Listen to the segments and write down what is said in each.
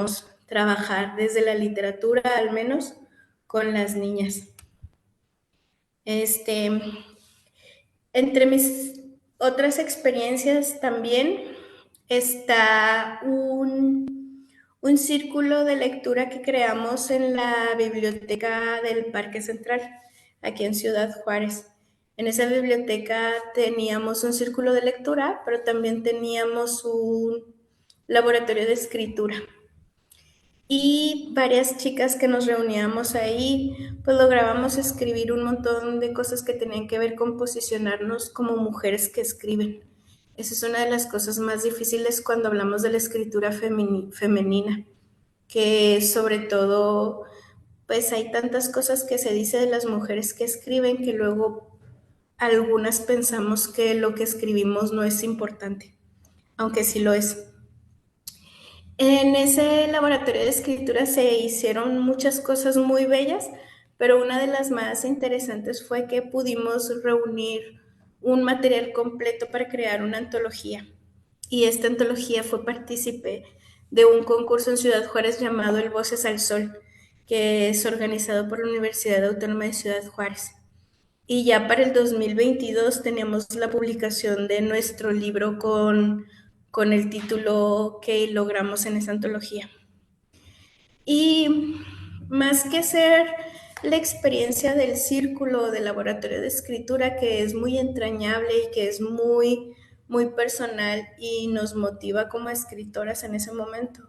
queríamos trabajar desde la literatura, al menos con las niñas. Entre mis otras experiencias también está un círculo de lectura que creamos en la biblioteca del Parque Central, aquí en Ciudad Juárez. En esa biblioteca teníamos un círculo de lectura, pero también teníamos un laboratorio de escritura. Y varias chicas que nos reuníamos ahí, pues lográbamos escribir un montón de cosas que tenían que ver con posicionarnos como mujeres que escriben. Esa es una de las cosas más difíciles cuando hablamos de la escritura femenina, que sobre todo, pues hay tantas cosas que se dice de las mujeres que escriben que luego algunas pensamos que lo que escribimos no es importante, aunque sí lo es. En ese laboratorio de escritura se hicieron muchas cosas muy bellas, pero una de las más interesantes fue que pudimos reunir un material completo para crear una antología. Y esta antología fue partícipe de un concurso en Ciudad Juárez llamado El Voces al Sol, que es organizado por la Universidad Autónoma de Ciudad Juárez. Y ya para el 2022 teníamos la publicación de nuestro libro con el título que logramos en esa antología. Y más que ser la experiencia del círculo del laboratorio de escritura, que es muy entrañable y que es muy, muy personal y nos motiva como escritoras en ese momento,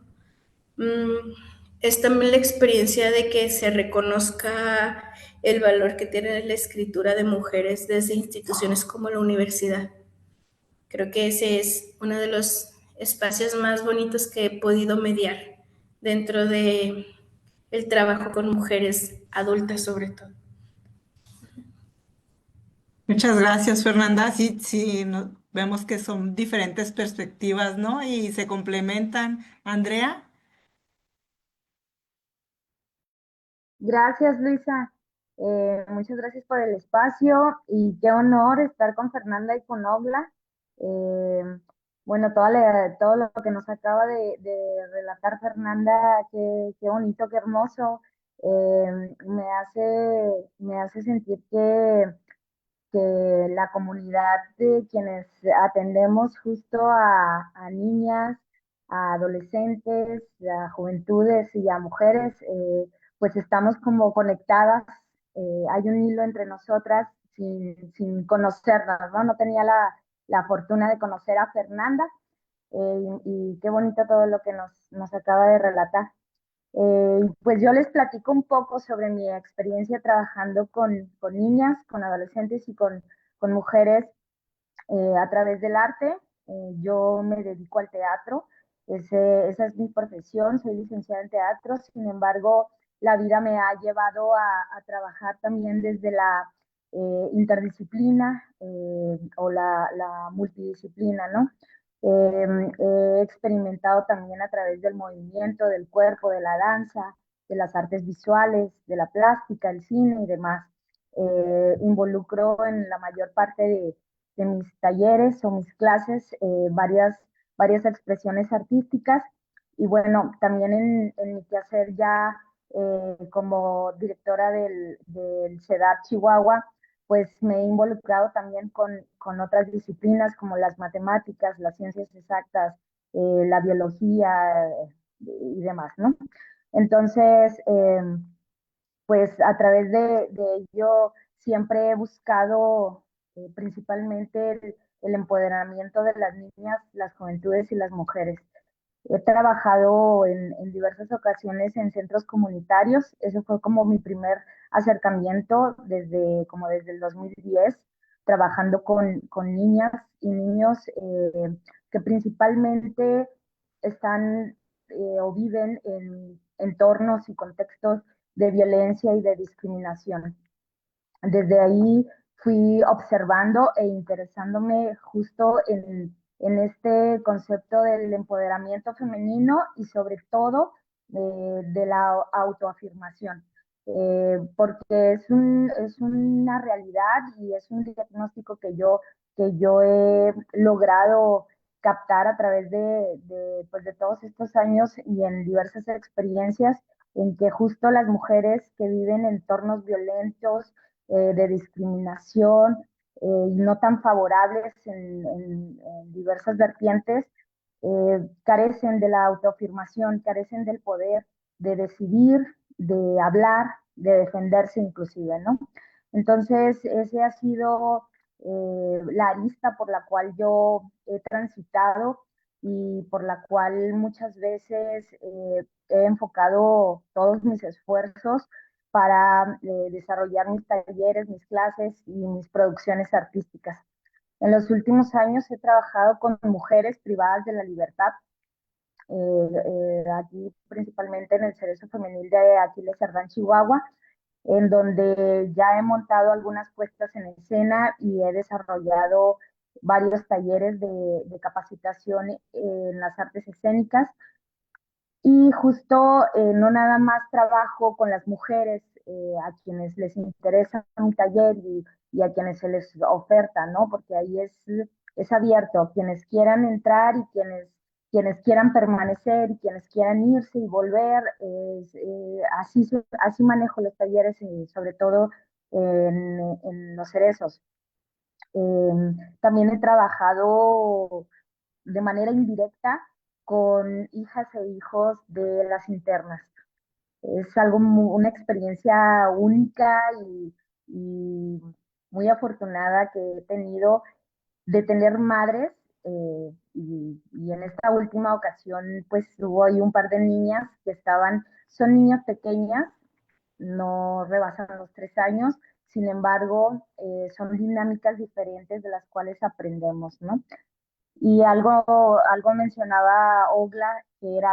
es también la experiencia de que se reconozca el valor que tiene la escritura de mujeres desde instituciones como la universidad. Creo que ese es uno de los espacios más bonitos que he podido mediar dentro de el trabajo con mujeres adultas sobre todo. Muchas gracias, Fernanda. Sí, sí, vemos que son diferentes perspectivas, ¿no? Y se complementan. Andrea. Gracias, Luisa. Muchas gracias por el espacio y qué honor estar con Fernanda y con Ogla. Eh, bueno, todo lo que nos acaba de relatar Fernanda, qué bonito, qué hermoso. Me hace sentir que la comunidad de quienes atendemos justo a niñas, a adolescentes, a juventudes y a mujeres, pues estamos como conectadas, hay un hilo entre nosotras sin conocernos, ¿no? No tenía la fortuna de conocer a Fernanda, y qué bonito todo lo que nos acaba de relatar. Pues yo les platico un poco sobre mi experiencia trabajando con niñas, con adolescentes y con mujeres a través del arte. Yo me dedico al teatro, esa es mi profesión, soy licenciada en teatro. Sin embargo, la vida me ha llevado a trabajar también desde la interdisciplina o la multidisciplina, ¿no? He experimentado también a través del movimiento, del cuerpo, de la danza, de las artes visuales, de la plástica, el cine y demás. Involucro en la mayor parte de mis talleres o mis clases varias expresiones artísticas, y bueno, también en mi quehacer ya como directora del CEDAR Chihuahua, pues me he involucrado también con otras disciplinas como las matemáticas, las ciencias exactas, la biología y demás, ¿no? Entonces, pues a través de ello siempre he buscado principalmente el empoderamiento de las niñas, las juventudes y las mujeres. He trabajado en diversas ocasiones en centros comunitarios. Eso fue como mi primer acercamiento desde el 2010, trabajando con niñas y niños que principalmente están o viven en entornos y contextos de violencia y de discriminación. Desde ahí fui observando e interesándome justo en este concepto del empoderamiento femenino y sobre todo de la autoafirmación, porque es una realidad y es un diagnóstico que yo he logrado captar a través pues de todos estos años y en diversas experiencias en que justo las mujeres que viven en entornos violentos, de discriminación, y no tan favorables en diversas vertientes, carecen de la autoafirmación, carecen del poder de decidir, de hablar, de defenderse inclusive, ¿no? Entonces, ese ha sido la arista por la cual yo he transitado y por la cual muchas veces he enfocado todos mis esfuerzos para desarrollar mis talleres, mis clases y mis producciones artísticas. En los últimos años he trabajado con mujeres privadas de la libertad, aquí principalmente en el Cerezo Femenil de Aquiles Cerdán, Chihuahua, en donde ya he montado algunas puestas en escena y he desarrollado varios talleres de capacitación en las artes escénicas. Y justo no nada más trabajo con las mujeres a quienes les interesa un taller y a quienes se les oferta, ¿no? Porque ahí es abierto, quienes quieran entrar y quienes quieran permanecer y quienes quieran irse y volver, así manejo los talleres y sobre todo en los cerezos. También he trabajado de manera indirecta con hijas e hijos de las internas. Es algo una experiencia única y muy afortunada que he tenido de tener madres, y en esta última ocasión pues hubo ahí un par de niñas que son niñas pequeñas, no rebasan los 3 años, sin embargo son dinámicas diferentes de las cuales aprendemos, ¿no? Y algo mencionaba Ogla, que era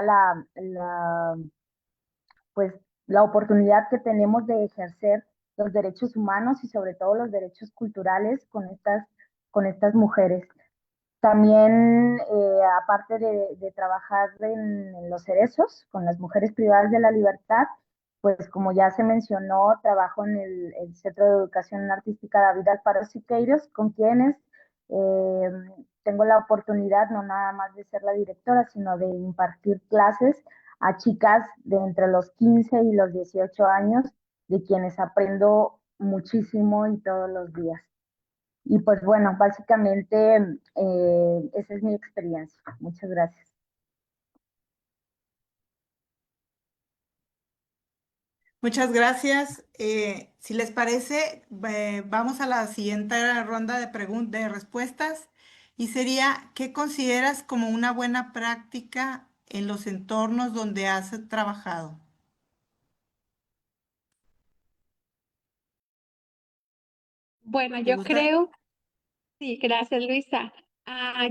pues, la oportunidad que tenemos de ejercer los derechos humanos y sobre todo los derechos culturales con estas mujeres. También, aparte de trabajar en los cerezos, con las mujeres privadas de la libertad, pues como ya se mencionó, trabajo en el Centro de Educación Artística David Alfaro Siqueiros, con quienes eh, tengo la oportunidad no nada más de ser la directora, sino de impartir clases a chicas de entre los 15 y los 18 años, de quienes aprendo muchísimo y todos los días. Y pues bueno, básicamente esa es mi experiencia. Muchas gracias. Muchas gracias. Si les parece, vamos a la siguiente ronda de respuestas y sería, ¿qué consideras como una buena práctica en los entornos donde has trabajado? Bueno, ¿Te yo gusta? creo, sí, gracias Luisa.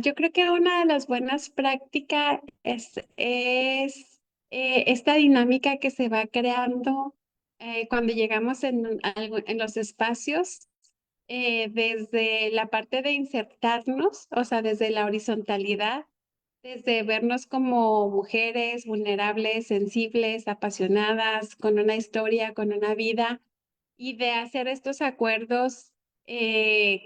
Yo creo que una de las buenas prácticas es esta dinámica que se va creando cuando llegamos en los espacios, desde la parte de insertarnos, o sea, desde la horizontalidad, desde vernos como mujeres vulnerables, sensibles, apasionadas, con una historia, con una vida, y de hacer estos acuerdos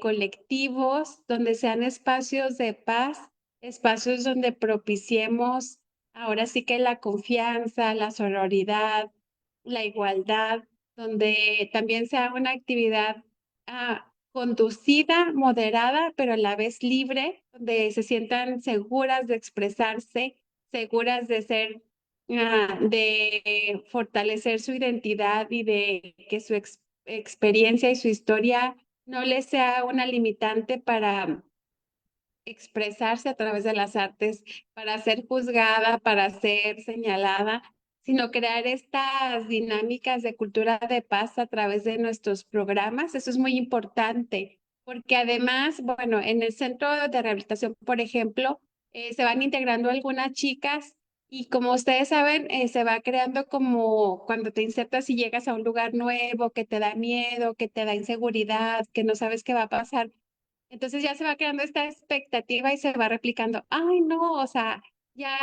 colectivos donde sean espacios de paz, espacios donde propiciemos ahora sí que la confianza, la sororidad, la igualdad, donde también sea una actividad conducida, moderada, pero a la vez libre, donde se sientan seguras de expresarse, seguras de ser, de fortalecer su identidad y de que su experiencia y su historia no les sea una limitante para expresarse a través de las artes, para ser juzgada, para ser señalada, sino crear estas dinámicas de cultura de paz a través de nuestros programas. Eso es muy importante, porque además, bueno, en el centro de rehabilitación, por ejemplo, se van integrando algunas chicas y como ustedes saben, se va creando como cuando te insertas y llegas a un lugar nuevo, que te da miedo, que te da inseguridad, que no sabes qué va a pasar. Entonces ya se va creando esta expectativa y se va replicando. Ay, no, o sea, ya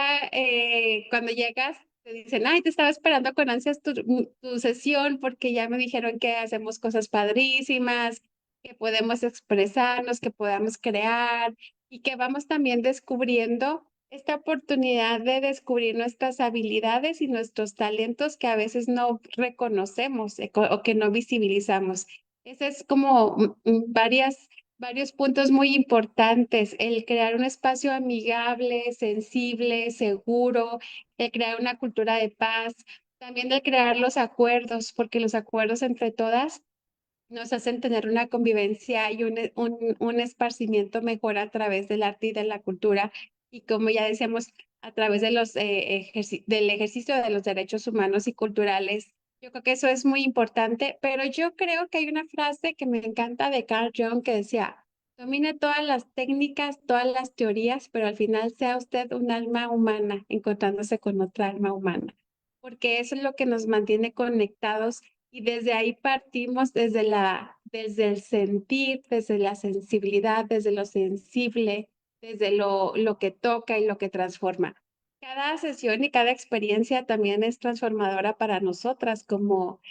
cuando llegas te dicen, ay, te estaba esperando con ansias tu sesión porque ya me dijeron que hacemos cosas padrísimas, que podemos expresarnos, que podamos crear y que vamos también descubriendo esta oportunidad de descubrir nuestras habilidades y nuestros talentos que a veces no reconocemos o que no visibilizamos. Ese es como varios puntos muy importantes, el crear un espacio amigable, sensible, seguro, el crear una cultura de paz, también el crear los acuerdos, porque los acuerdos entre todas nos hacen tener una convivencia y un esparcimiento mejor a través del arte y de la cultura. Y como ya decíamos, a través de del ejercicio de los derechos humanos y culturales. Yo creo que eso es muy importante, pero yo creo que hay una frase que me encanta de Carl Jung que decía, domine todas las técnicas, todas las teorías, pero al final sea usted un alma humana encontrándose con otra alma humana, porque eso es lo que nos mantiene conectados y desde ahí partimos desde el sentir, desde la sensibilidad, desde lo sensible, desde lo que toca y lo que transforma. Cada sesión y cada experiencia también es transformadora para nosotras como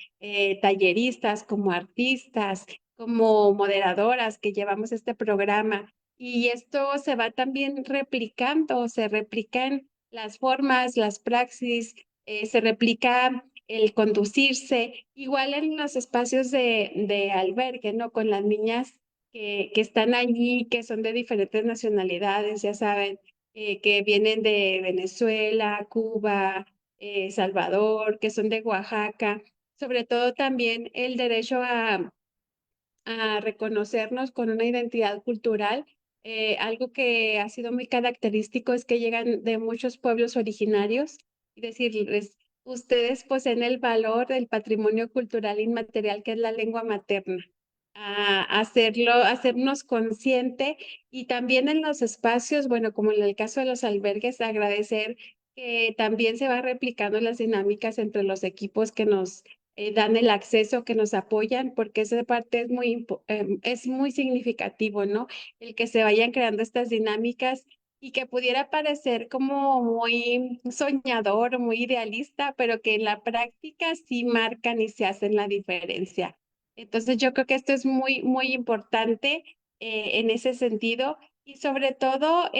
talleristas, como artistas, como moderadoras que llevamos este programa. Y esto se va también replicando, se replican las formas, las praxis, se replica el conducirse, igual en los espacios de albergue, ¿no? Con las niñas que están allí, que son de diferentes nacionalidades, ya saben, que vienen de Venezuela, Cuba, Salvador, que son de Oaxaca, sobre todo también el derecho a reconocernos con una identidad cultural. Algo que ha sido muy característico es que llegan de muchos pueblos originarios y decirles, ustedes poseen el valor del patrimonio cultural inmaterial que es la lengua materna. A hacernos consciente y también en los espacios, bueno, como en el caso de los albergues, agradecer que también se va replicando las dinámicas entre los equipos que nos dan el acceso, que nos apoyan, porque esa parte es muy significativo, ¿no? El que se vayan creando estas dinámicas y que pudiera parecer como muy soñador, muy idealista, pero que en la práctica sí marcan y se hacen la diferencia. Entonces yo creo que esto es muy importante en ese sentido y sobre todo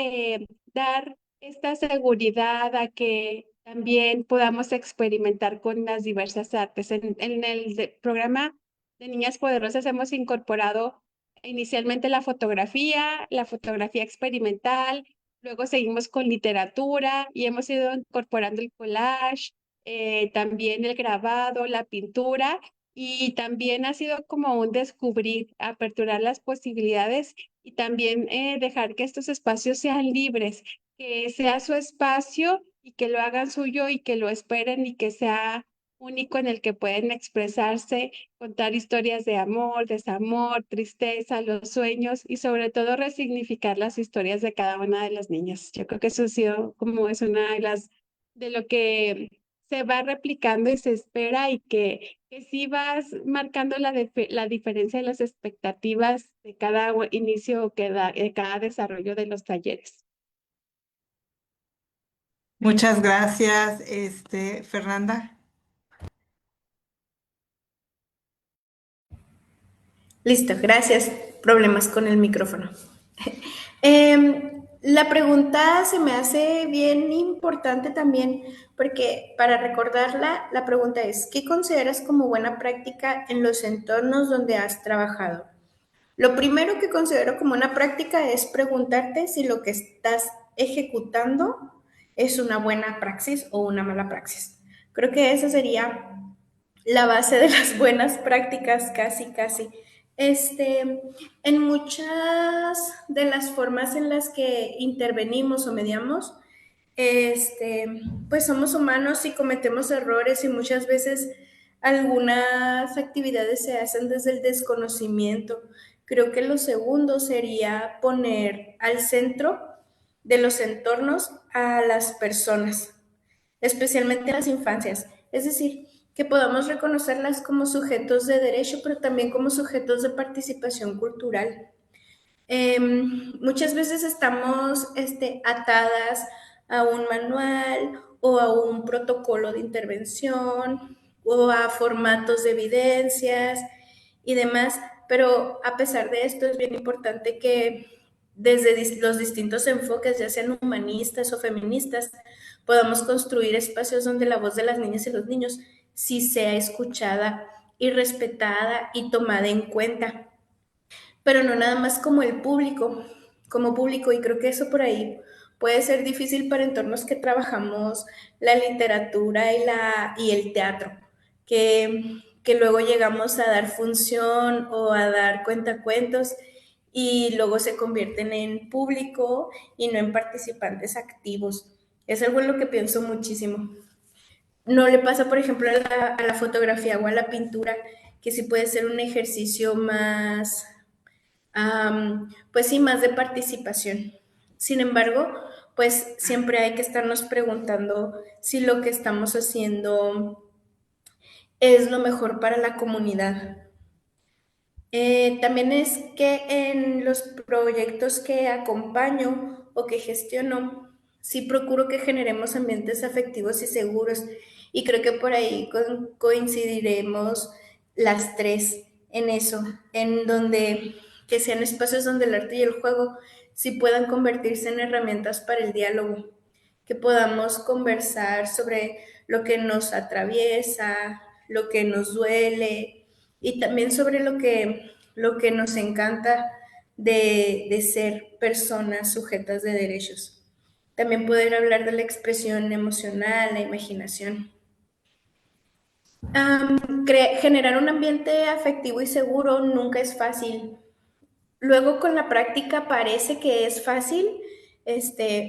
dar esta seguridad a que también podamos experimentar con las diversas artes. En el programa de Niñas Poderosas hemos incorporado inicialmente la fotografía experimental, luego seguimos con literatura y hemos ido incorporando el collage, también el grabado, la pintura y también ha sido como un descubrir, aperturar las posibilidades y también dejar que estos espacios sean libres, que sea su espacio y que lo hagan suyo y que lo esperen y que sea único en el que pueden expresarse, contar historias de amor, desamor, tristeza, los sueños y sobre todo resignificar las historias de cada una de las niñas. Yo creo que eso ha sido como es una de de lo que se va replicando y se espera y que sí vas marcando la diferencia de las expectativas de cada inicio o de cada desarrollo de los talleres. Muchas gracias, Fernanda. Listo, gracias. Problemas con el micrófono. La pregunta se me hace bien importante también porque para recordarla, la pregunta es, ¿qué consideras como buena práctica en los entornos donde has trabajado? Lo primero que considero como una práctica es preguntarte si lo que estás ejecutando es una buena praxis o una mala praxis. Creo que esa sería la base de las buenas prácticas, casi, casi. En muchas de las formas en las que intervenimos o mediamos, pues somos humanos y cometemos errores y muchas veces algunas actividades se hacen desde el desconocimiento. Creo que lo segundo sería poner al centro de los entornos a las personas, especialmente a las infancias. Es decir, que podamos reconocerlas como sujetos de derecho, pero también como sujetos de participación cultural. Muchas veces estamos atadas a un manual o a un protocolo de intervención o a formatos de evidencias y demás, pero a pesar de esto es bien importante que desde los distintos enfoques, ya sean humanistas o feministas, podamos construir espacios donde la voz de las niñas y los niños sí sea escuchada y respetada y tomada en cuenta, pero no nada más como público, y creo que eso por ahí puede ser difícil para entornos que trabajamos la literatura y el teatro, que luego llegamos a dar función o a dar cuentacuentos y luego se convierten en público y no en participantes activos. Es algo en lo que pienso muchísimo. No le pasa, por ejemplo, a la fotografía o a la pintura, que sí puede ser un ejercicio más, pues sí, más de participación. Sin embargo, pues siempre hay que estarnos preguntando si lo que estamos haciendo es lo mejor para la comunidad. También es que en los proyectos que acompaño o que gestiono, sí procuro que generemos ambientes afectivos y seguros. Y creo que por ahí coincidiremos las tres en eso, en donde que sean espacios donde el arte y el juego sí puedan convertirse en herramientas para el diálogo, que podamos conversar sobre lo que nos atraviesa, lo que nos duele y también sobre lo que nos encanta de ser personas sujetas de derechos. También poder hablar de la expresión emocional, la imaginación. Generar un ambiente afectivo y seguro nunca es fácil. Luego con la práctica parece que es fácil,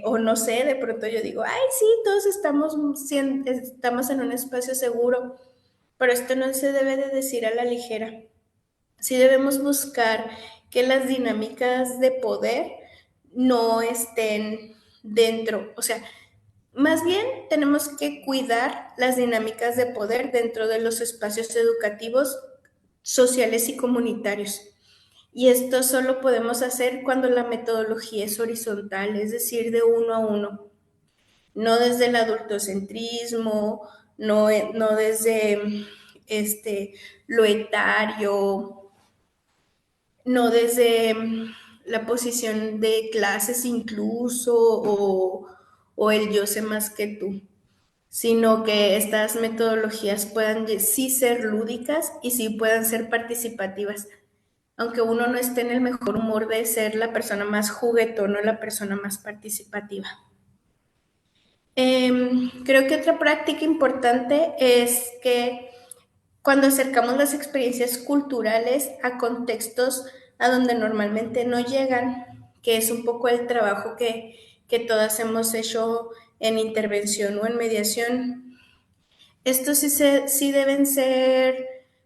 o no sé, de pronto yo digo, ay, sí, todos estamos en un espacio seguro, pero esto no se debe de decir a la ligera. Sí debemos buscar que las dinámicas de poder no estén dentro, o sea, más bien tenemos que cuidar las dinámicas de poder dentro de los espacios educativos, sociales y comunitarios. Y esto solo podemos hacer cuando la metodología es horizontal, es decir, de uno a uno, no desde el adultocentrismo, no desde lo etario, no desde la posición de clases incluso o el yo sé más que tú, sino que estas metodologías puedan sí ser lúdicas y sí puedan ser participativas, aunque uno no esté en el mejor humor de ser la persona más juguetona o la persona más participativa. Creo que otra práctica importante es que cuando acercamos las experiencias culturales a contextos a donde normalmente no llegan, que es un poco el trabajo que todas hemos hecho en intervención o en mediación, estos sí deben ser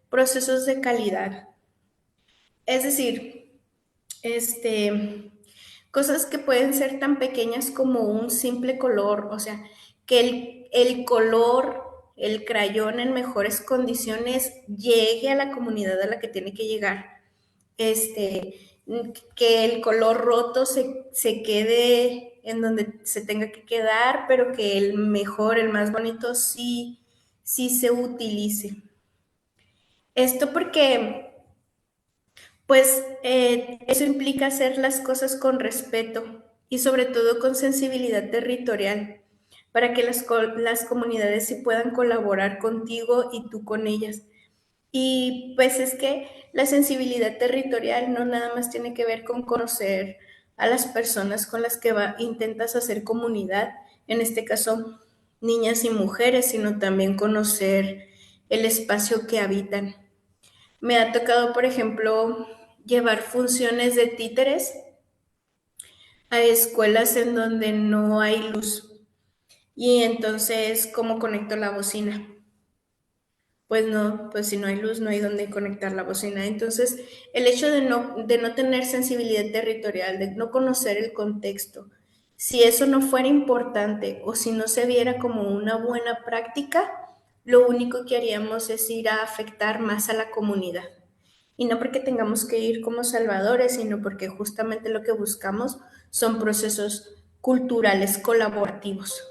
procesos de calidad. Es decir, cosas que pueden ser tan pequeñas como un simple color, o sea, que el color, el crayón en mejores condiciones llegue a la comunidad a la que tiene que llegar. Que el color roto se quede en donde se tenga que quedar, pero que el mejor, el más bonito, sí se utilice. Esto porque pues eso implica hacer las cosas con respeto y sobre todo con sensibilidad territorial para que las comunidades sí puedan colaborar contigo y tú con ellas. Y pues es que la sensibilidad territorial no nada más tiene que ver con conocer a las personas con las que intentas hacer comunidad, en este caso niñas y mujeres, sino también conocer el espacio que habitan. Me ha tocado, por ejemplo, llevar funciones de títeres a escuelas en donde no hay luz. Y entonces, ¿cómo conecto la bocina? Pues no, pues si no hay luz, no hay dónde conectar la bocina. Entonces, el hecho de no tener sensibilidad territorial, de no conocer el contexto, si eso no fuera importante o si no se viera como una buena práctica, lo único que haríamos es ir a afectar más a la comunidad. Y no porque tengamos que ir como salvadores, sino porque justamente lo que buscamos son procesos culturales colaborativos.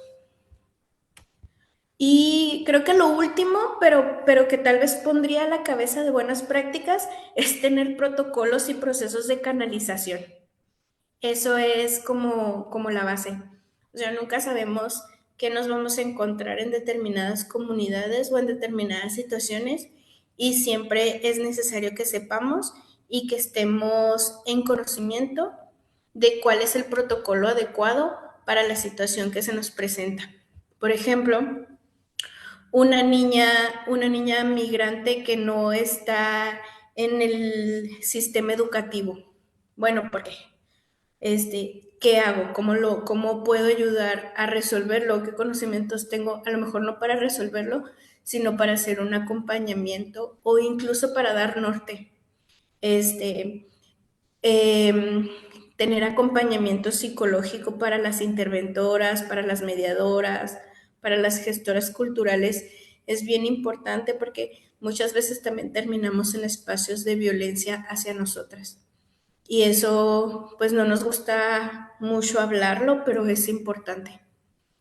Y creo que lo último, pero que tal vez pondría a la cabeza de buenas prácticas, es tener protocolos y procesos de canalización. Eso es como la base. O sea, nunca sabemos qué nos vamos a encontrar en determinadas comunidades o en determinadas situaciones y siempre es necesario que sepamos y que estemos en conocimiento de cuál es el protocolo adecuado para la situación que se nos presenta. Por ejemplo, una niña migrante que no está en el sistema educativo. Bueno, ¿por qué? ¿Qué hago? ¿Cómo puedo ayudar a resolverlo? ¿Qué conocimientos tengo? A lo mejor no para resolverlo, sino para hacer un acompañamiento o incluso para dar norte. Este, em, Tener acompañamiento psicológico para las interventoras, para las mediadoras, para las gestoras culturales es bien importante porque muchas veces también terminamos en espacios de violencia hacia nosotras. Y eso, pues no nos gusta mucho hablarlo, pero es importante.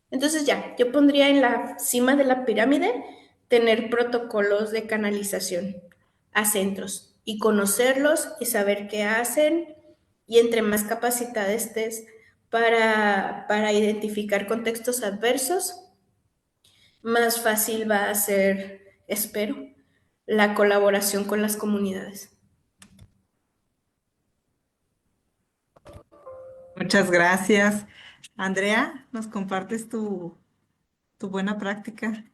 Entonces ya, yo pondría en la cima de la pirámide tener protocolos de canalización a centros y conocerlos y saber qué hacen y entre más capacitada estés para identificar contextos adversos, más fácil va a ser, espero, la colaboración con las comunidades. Muchas gracias. Andrea, ¿nos compartes tu buena práctica?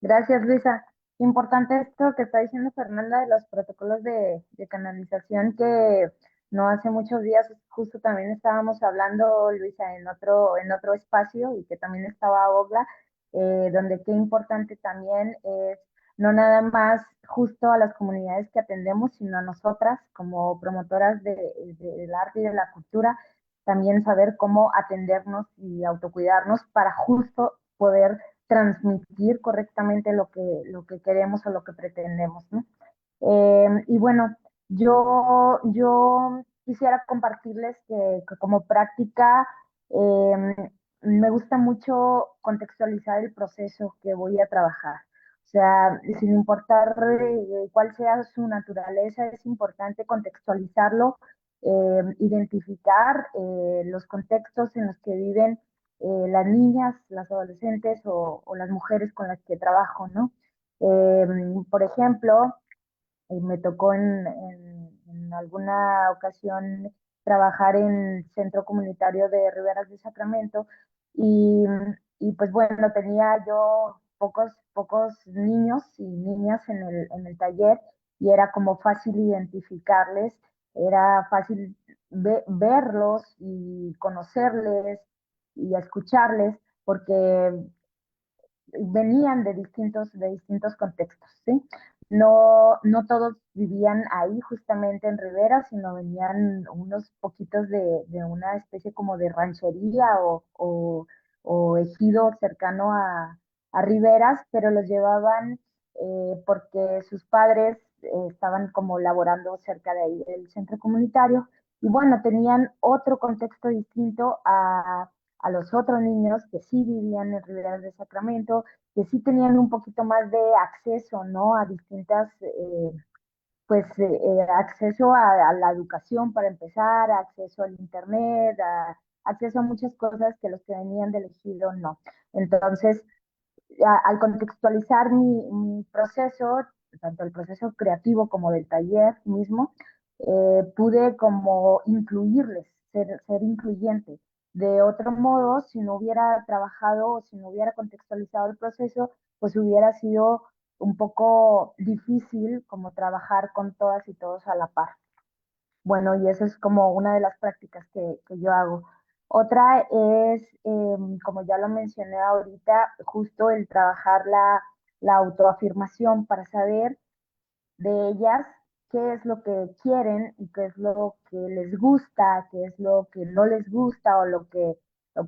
Gracias, Luisa. Importante esto que está diciendo Fernanda de los protocolos de canalización que no hace muchos días justo también estábamos hablando, Luisa, en otro espacio y que también estaba Ogla, donde qué importante también es no nada más justo a las comunidades que atendemos, sino a nosotras como promotoras del arte y de la cultura, también saber cómo atendernos y autocuidarnos para justo poder transmitir correctamente lo que queremos o lo que pretendemos, ¿no? Y bueno, yo quisiera compartirles que como práctica me gusta mucho contextualizar el proceso que voy a trabajar. O sea, sin importar cuál sea su naturaleza, es importante contextualizarlo, identificar los contextos en los que viven las niñas, las adolescentes o las mujeres con las que trabajo, ¿no? Por ejemplo, me tocó en alguna ocasión trabajar en centro comunitario de Riberas de Sacramento y, y pues bueno, tenía yo pocos niños y niñas en el taller y era como fácil identificarles, era fácil verlos y conocerles y escucharles porque venían de distintos contextos, ¿sí? No todos vivían ahí justamente en Rivera, sino venían unos poquitos de una especie como de ranchería o ejido cercano a Riberas, pero los llevaban porque sus padres estaban como laborando cerca de ahí del centro comunitario y bueno, tenían otro contexto distinto a los otros niños que sí vivían en Riberas de Sacramento, que sí tenían un poquito más de acceso, ¿no? A distintas, acceso a la educación para empezar, acceso al internet, acceso a muchas cosas que los que venían del ejido no. Entonces, al contextualizar mi proceso, tanto el proceso creativo como del taller mismo, pude como incluirles, ser incluyente. De otro modo, si no hubiera trabajado o si no hubiera contextualizado el proceso, pues hubiera sido un poco difícil como trabajar con todas y todos a la par. Bueno, y eso es como una de las prácticas que yo hago. Otra es, como ya lo mencioné ahorita, justo el trabajar la autoafirmación para saber de ellas qué es lo que quieren y qué es lo que les gusta, qué es lo que no les gusta o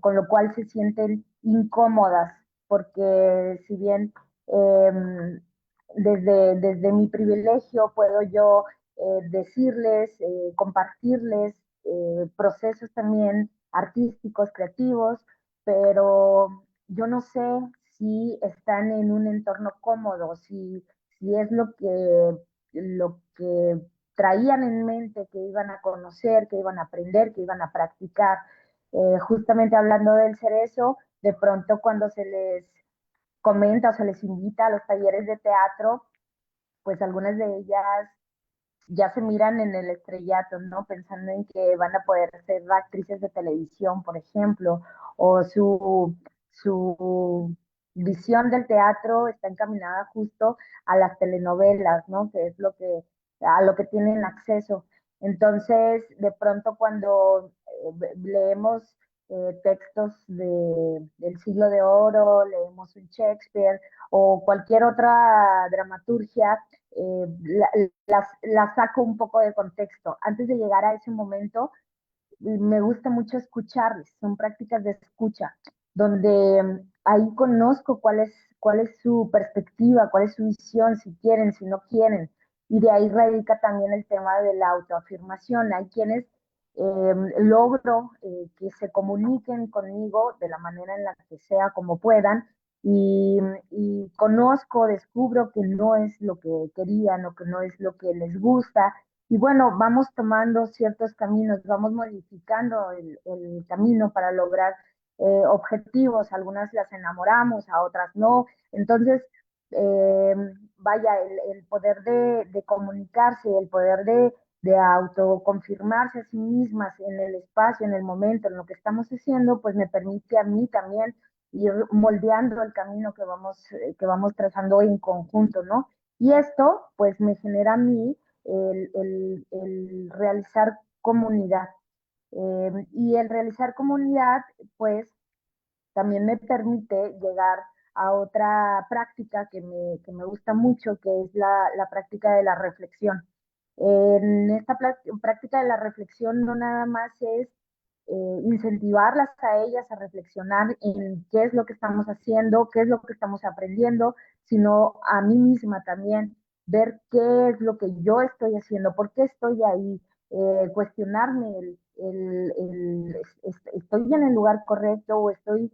con lo cual se sienten incómodas, porque si bien desde mi privilegio puedo yo decirles, compartirles procesos también artísticos, creativos, pero yo no sé si están en un entorno cómodo, si es lo que traían en mente que iban a conocer, que iban a aprender, que iban a practicar. Justamente hablando del cerezo, de pronto cuando se les comenta o se les invita a los talleres de teatro, pues algunas de ellas ya se miran en el estrellato, ¿no? Pensando en que van a poder ser actrices de televisión, por ejemplo, o su visión del teatro está encaminada justo a las telenovelas, ¿no? Que es a lo que tienen acceso. Entonces, de pronto cuando leemos textos del siglo de oro, leemos un Shakespeare o cualquier otra dramaturgia, las saco un poco de contexto. Antes de llegar a ese momento, me gusta mucho escucharles, son prácticas de escucha, donde ahí conozco cuál es su perspectiva, cuál es su visión, si quieren, si no quieren. Y de ahí radica también el tema de la autoafirmación. Hay quienes logro que se comuniquen conmigo de la manera en la que sea, como puedan, y conozco, descubro que no es lo que querían o que no es lo que les gusta, y bueno, vamos tomando ciertos caminos, vamos modificando el camino para lograr objetivos. Algunas las enamoramos, a otras no. Entonces, eh, vaya, el poder de comunicarse, el poder de autoconfirmarse a sí mismas en el espacio, en el momento, en lo que estamos haciendo, pues me permite a mí también ir moldeando el camino que vamos trazando en conjunto, ¿no? Y esto, pues, me genera a mí el realizar comunidad. Y el realizar comunidad, pues, también me permite llegar a otra práctica que me gusta mucho, que es la práctica de la reflexión. En esta práctica de la reflexión no nada más es incentivarlas a ellas a reflexionar en qué es lo que estamos haciendo, qué es lo que estamos aprendiendo, sino a mí misma también ver qué es lo que yo estoy haciendo, por qué estoy ahí, cuestionarme estoy en el lugar correcto o estoy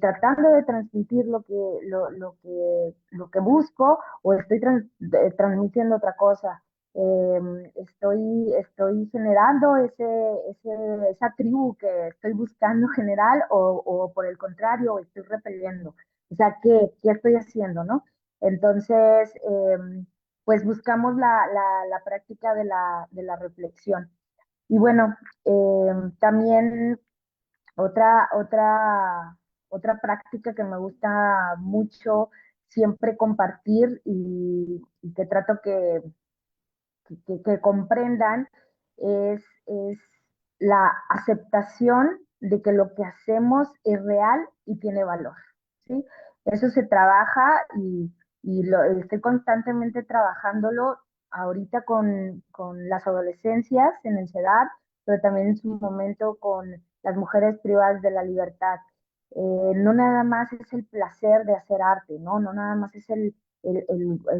tratando de transmitir lo que busco o estoy transmitiendo otra cosa. Estoy generando esa tribu que estoy buscando generar o por el contrario, estoy repeliendo. O sea, ¿qué estoy haciendo, no? Entonces, pues buscamos la práctica de la reflexión. Y bueno, también otra, otra, otra práctica que me gusta mucho siempre compartir y que trato que comprendan es la aceptación de que lo que hacemos es real y tiene valor, ¿sí? Eso se trabaja y estoy constantemente trabajándolo ahorita con las adolescencias en el CEDAR, pero también en su momento con las mujeres privadas de la libertad. No nada más es el placer de hacer arte, ¿no? No nada más es el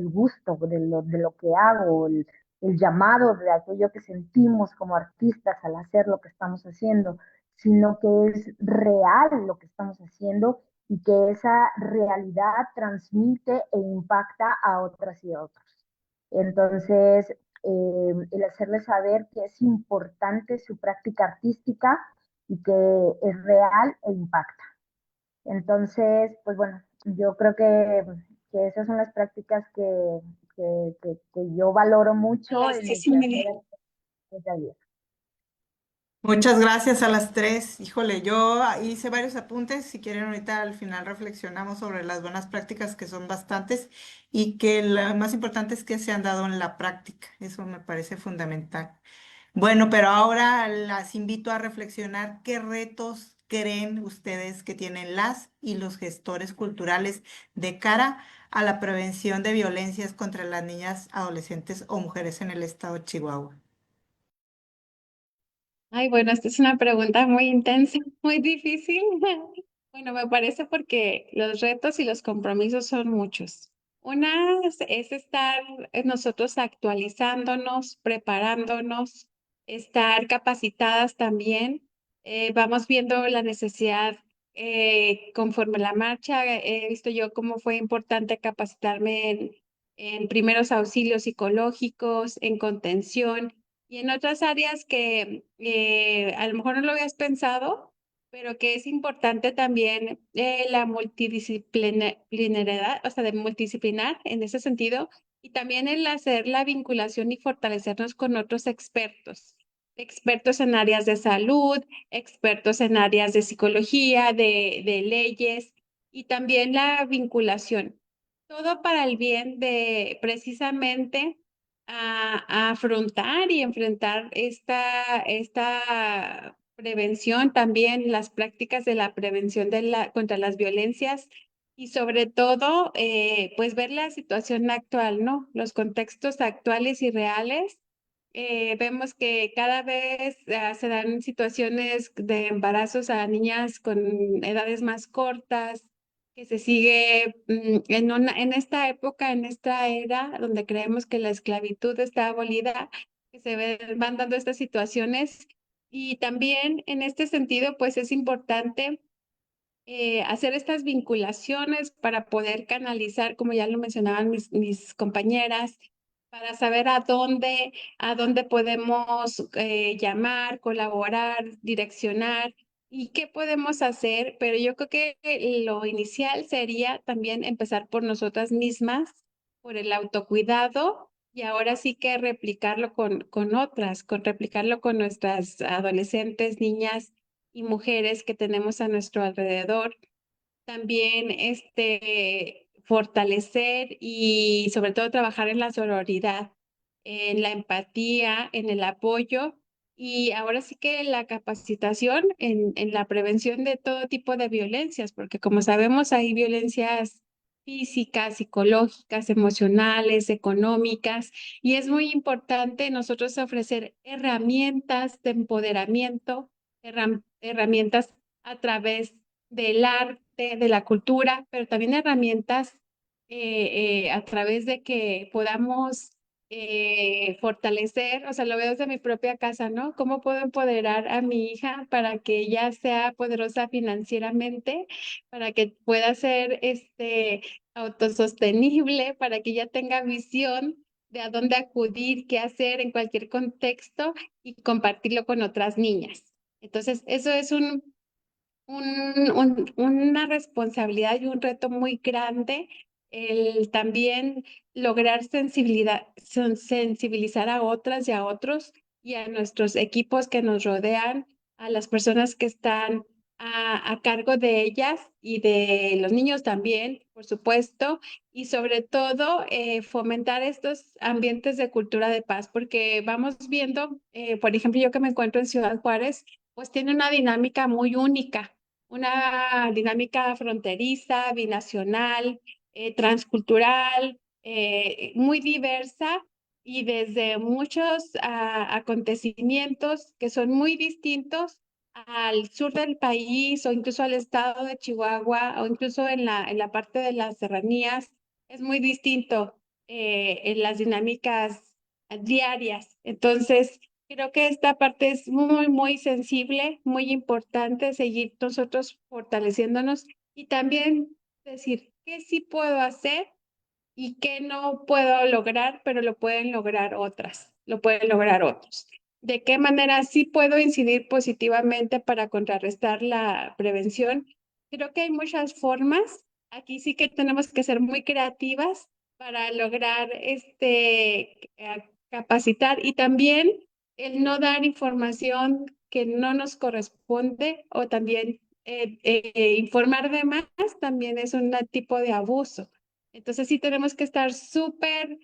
gusto de lo que hago, el llamado de aquello que sentimos como artistas al hacer lo que estamos haciendo, sino que es real lo que estamos haciendo y que esa realidad transmite e impacta a otras y a otros. Entonces, el hacerles saber que es importante su práctica artística y que es real e impacta. Entonces, pues bueno, yo creo que esas son las prácticas que yo valoro mucho en Sí, el sí, quehacer de taller. Muchas gracias a las tres. Híjole, yo hice varios apuntes. Si quieren, ahorita al final reflexionamos sobre las buenas prácticas, que son bastantes, y que lo más importante es que se han dado en la práctica. Eso me parece fundamental. Bueno, pero ahora las invito a reflexionar qué retos creen ustedes que tienen las y los gestores culturales de cara a la prevención de violencias contra las niñas, adolescentes o mujeres en el estado de Chihuahua. Ay, bueno, esta es una pregunta muy intensa, muy difícil. Bueno, me parece porque los retos y los compromisos son muchos. Una es estar nosotros actualizándonos, preparándonos, estar capacitadas también. Vamos viendo la necesidad conforme la marcha. He visto yo cómo fue importante capacitarme en primeros auxilios psicológicos, en contención y en otras áreas que a lo mejor no lo habías pensado, pero que es importante también la multidisciplinariedad, o sea, de multidisciplinar en ese sentido, y también el hacer la vinculación y fortalecernos con otros expertos, expertos en áreas de salud, expertos en áreas de psicología, de leyes, y también la vinculación. Todo para el bien de precisamente a afrontar y enfrentar esta prevención, también las prácticas de la prevención contra las violencias y sobre todo, pues ver la situación actual, ¿no? Los contextos actuales y reales. Vemos que cada vez se dan situaciones de embarazos a niñas con edades más cortas, que se sigue en esta época, en esta era donde creemos que la esclavitud está abolida, que van dando estas situaciones. Y también en este sentido, pues es importante hacer estas vinculaciones para poder canalizar, como ya lo mencionaban mis compañeras, para saber a dónde podemos llamar, colaborar, direccionar y qué podemos hacer. Pero yo creo que lo inicial sería también empezar por nosotras mismas, por el autocuidado. Y ahora sí que replicarlo con otras, con replicarlo con nuestras adolescentes, niñas y mujeres que tenemos a nuestro alrededor. También fortalecer y sobre todo trabajar en la sororidad, en la empatía, en el apoyo y ahora sí que la capacitación en la prevención de todo tipo de violencias, porque como sabemos hay violencias físicas, psicológicas, emocionales, económicas, y es muy importante nosotros ofrecer herramientas de empoderamiento, herramientas a través del arte, de la cultura, pero también herramientas a través de que podamos fortalecer, o sea, lo veo desde mi propia casa, ¿no? ¿Cómo puedo empoderar a mi hija para que ella sea poderosa financieramente, para que pueda ser autosostenible, para que ella tenga visión de a dónde acudir, qué hacer en cualquier contexto y compartirlo con otras niñas? Entonces, eso es una responsabilidad y un reto muy grande el también lograr sensibilizar a otras y a otros y a nuestros equipos que nos rodean, a las personas que están a cargo de ellas y de los niños también, por supuesto, y sobre todo fomentar estos ambientes de cultura de paz, porque vamos viendo, por ejemplo, yo que me encuentro en Ciudad Juárez, pues tiene una dinámica muy única, una dinámica fronteriza, binacional, transcultural, muy diversa y desde muchos acontecimientos que son muy distintos al sur del país o incluso al estado de Chihuahua o incluso en la parte de las serranías, es muy distinto en las dinámicas diarias. Entonces, creo que esta parte es muy, muy sensible, muy importante seguir nosotros fortaleciéndonos y también decir qué sí puedo hacer y qué no puedo lograr, pero lo pueden lograr otras, lo pueden lograr otros. ¿De qué manera sí puedo incidir positivamente para contrarrestar la prevención? Creo que hay muchas formas. Aquí sí que tenemos que ser muy creativas para lograr capacitar y también el no dar información que no nos corresponde o también informar de más también es un tipo de abuso. Entonces sí tenemos que estar súper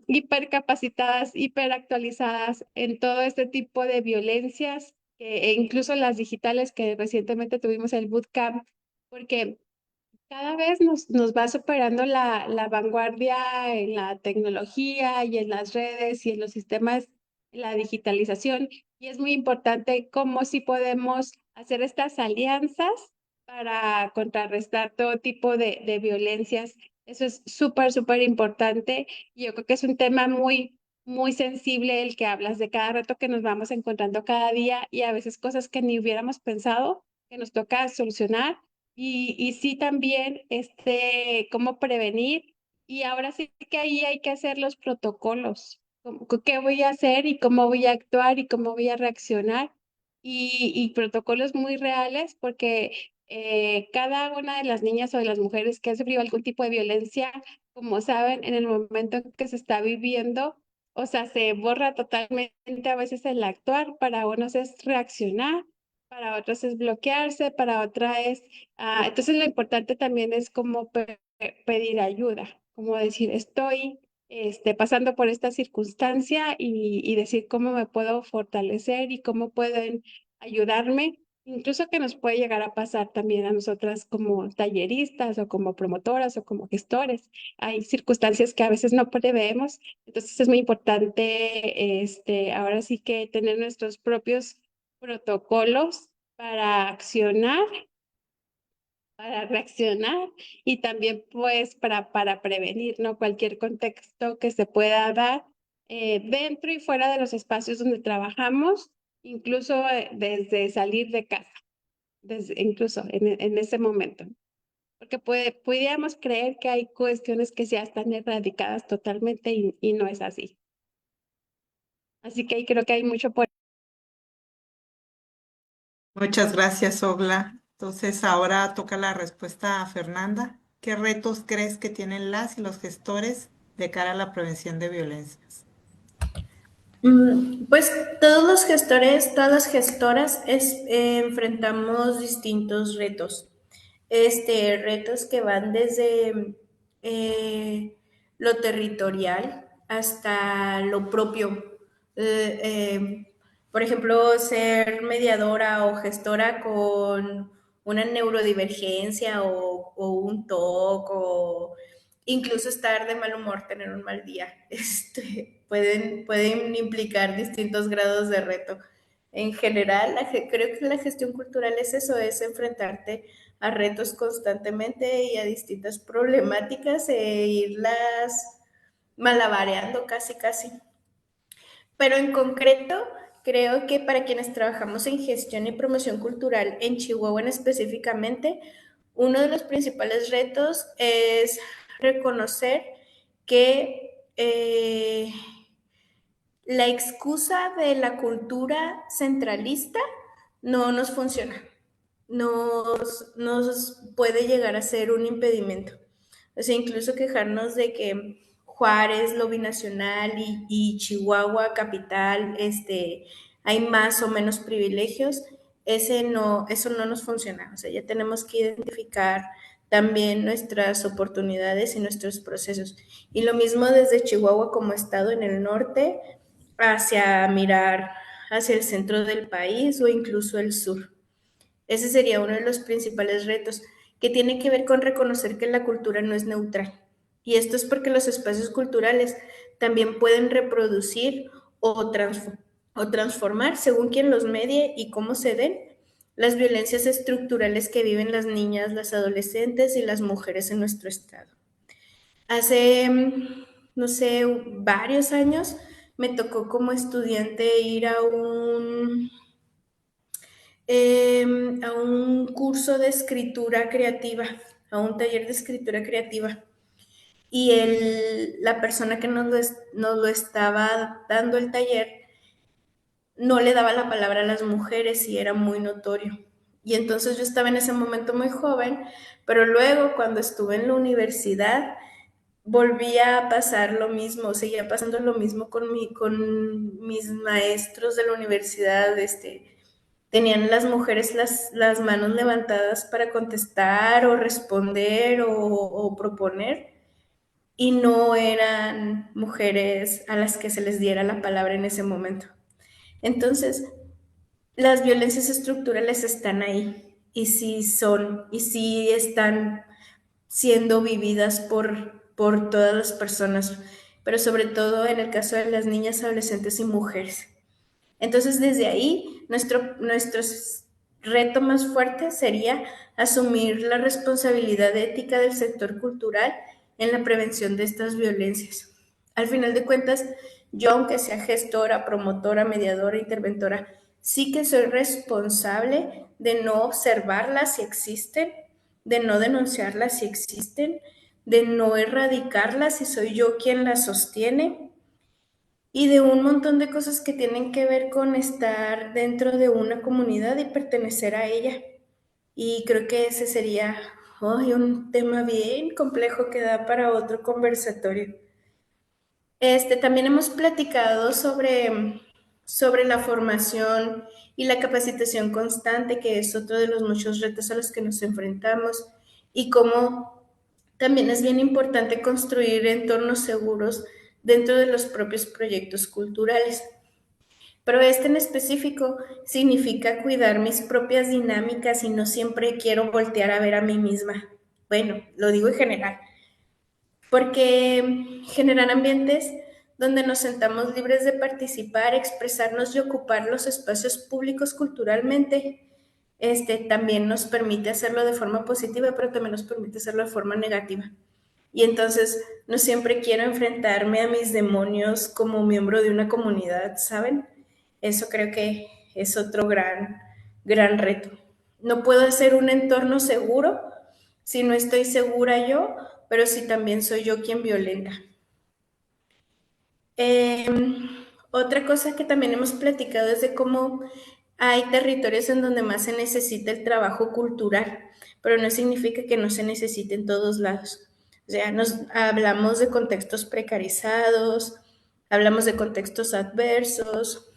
hiper capacitadas, hiper actualizadas en todo este tipo de violencias, e incluso las digitales que recientemente tuvimos el bootcamp, porque cada vez nos va superando la vanguardia en la tecnología y en las redes y en los sistemas, la digitalización, y es muy importante cómo sí podemos hacer estas alianzas para contrarrestar todo tipo de violencias. Eso es súper, súper importante. Y yo creo que es un tema muy, muy sensible el que hablas de cada reto que nos vamos encontrando cada día y a veces cosas que ni hubiéramos pensado que nos toca solucionar y sí también cómo prevenir Y ahora sí que ahí hay que hacer los protocolos. ¿Qué voy a hacer y cómo voy a actuar y cómo voy a reaccionar? Y protocolos muy reales porque cada una de las niñas o de las mujeres que han sufrido algún tipo de violencia, como saben, en el momento en que se está viviendo, o sea, se borra totalmente a veces el actuar. Para unos es reaccionar, para otros es bloquearse, para otra es... entonces lo importante también es como pedir ayuda, como decir, estoy pasando por esta circunstancia y decir cómo me puedo fortalecer y cómo pueden ayudarme. Incluso que nos puede llegar a pasar también a nosotras como talleristas o como promotoras o como gestores. Hay circunstancias que a veces no preveemos, entonces es muy importante ahora sí que tener nuestros propios protocolos para accionar, para reaccionar y también pues para prevenir, ¿no? Cualquier contexto que se pueda dar dentro y fuera de los espacios donde trabajamos, incluso desde salir de casa, incluso en ese momento. Porque pudiéramos creer que hay cuestiones que ya están erradicadas totalmente y no es así. Así que ahí creo que hay mucho por... Muchas gracias, Ogla. Entonces, ahora toca la respuesta a Fernanda. ¿Qué retos crees que tienen las y los gestores de cara a la prevención de violencias? Pues todos los gestores, todas las gestoras enfrentamos distintos retos. Retos que van desde lo territorial hasta lo propio. Eh, por ejemplo, ser mediadora o gestora con una neurodivergencia o un TOC o incluso estar de mal humor, tener un mal día. Pueden implicar distintos grados de reto. En general, creo que la gestión cultural es eso, es enfrentarte a retos constantemente y a distintas problemáticas e irlas malabareando casi, casi. Pero en concreto, creo que para quienes trabajamos en gestión y promoción cultural en Chihuahua específicamente, uno de los principales retos es reconocer que la excusa de la cultura centralista no nos funciona, nos puede llegar a ser un impedimento. O sea, incluso quejarnos de que Juárez, lo binacional y Chihuahua, capital, hay más o menos privilegios, eso no nos funciona. O sea, ya tenemos que identificar también nuestras oportunidades y nuestros procesos. Y lo mismo desde Chihuahua como estado en el norte, hacia mirar hacia el centro del país o incluso el sur. Ese sería uno de los principales retos, que tiene que ver con reconocer que la cultura no es neutral. Y esto es porque los espacios culturales también pueden reproducir o transformar, según quien los medie y cómo se den, las violencias estructurales que viven las niñas, las adolescentes y las mujeres en nuestro estado. Hace, no sé, varios años me tocó como estudiante ir a un curso de escritura creativa, a un taller de escritura creativa. Y la persona que nos lo estaba dando el taller no le daba la palabra a las mujeres y era muy notorio. Y entonces yo estaba en ese momento muy joven, pero luego cuando estuve en la universidad volvía a pasar lo mismo, seguía pasando lo mismo con mis maestros de la universidad, tenían las mujeres las manos levantadas para contestar o responder o proponer, y no eran mujeres a las que se les diera la palabra en ese momento. Entonces, las violencias estructurales están ahí y sí están siendo vividas por todas las personas, pero sobre todo en el caso de las niñas, adolescentes y mujeres. Entonces, desde ahí, nuestro reto más fuerte sería asumir la responsabilidad ética del sector cultural en la prevención de estas violencias. Al final de cuentas, yo, aunque sea gestora, promotora, mediadora, interventora, sí que soy responsable de no observarlas si existen, de no denunciarlas si existen, de no erradicarlas si soy yo quien las sostiene y de un montón de cosas que tienen que ver con estar dentro de una comunidad y pertenecer a ella. Y creo que ese sería un tema bien complejo que da para otro conversatorio. También hemos platicado sobre la formación y la capacitación constante, que es otro de los muchos retos a los que nos enfrentamos, y cómo también es bien importante construir entornos seguros dentro de los propios proyectos culturales. Pero en específico significa cuidar mis propias dinámicas y no siempre quiero voltear a ver a mí misma. Bueno, lo digo en general, porque generar ambientes donde nos sentamos libres de participar, expresarnos y ocupar los espacios públicos culturalmente, también nos permite hacerlo de forma positiva, pero también nos permite hacerlo de forma negativa. Y entonces no siempre quiero enfrentarme a mis demonios como miembro de una comunidad, ¿saben? Eso creo que es otro gran reto. No puedo hacer un entorno seguro si no estoy segura yo, pero si también soy yo quien violenta. Otra cosa que también hemos platicado es de cómo hay territorios en donde más se necesita el trabajo cultural, pero no significa que no se necesite en todos lados. O sea, hablamos de contextos precarizados, hablamos de contextos adversos,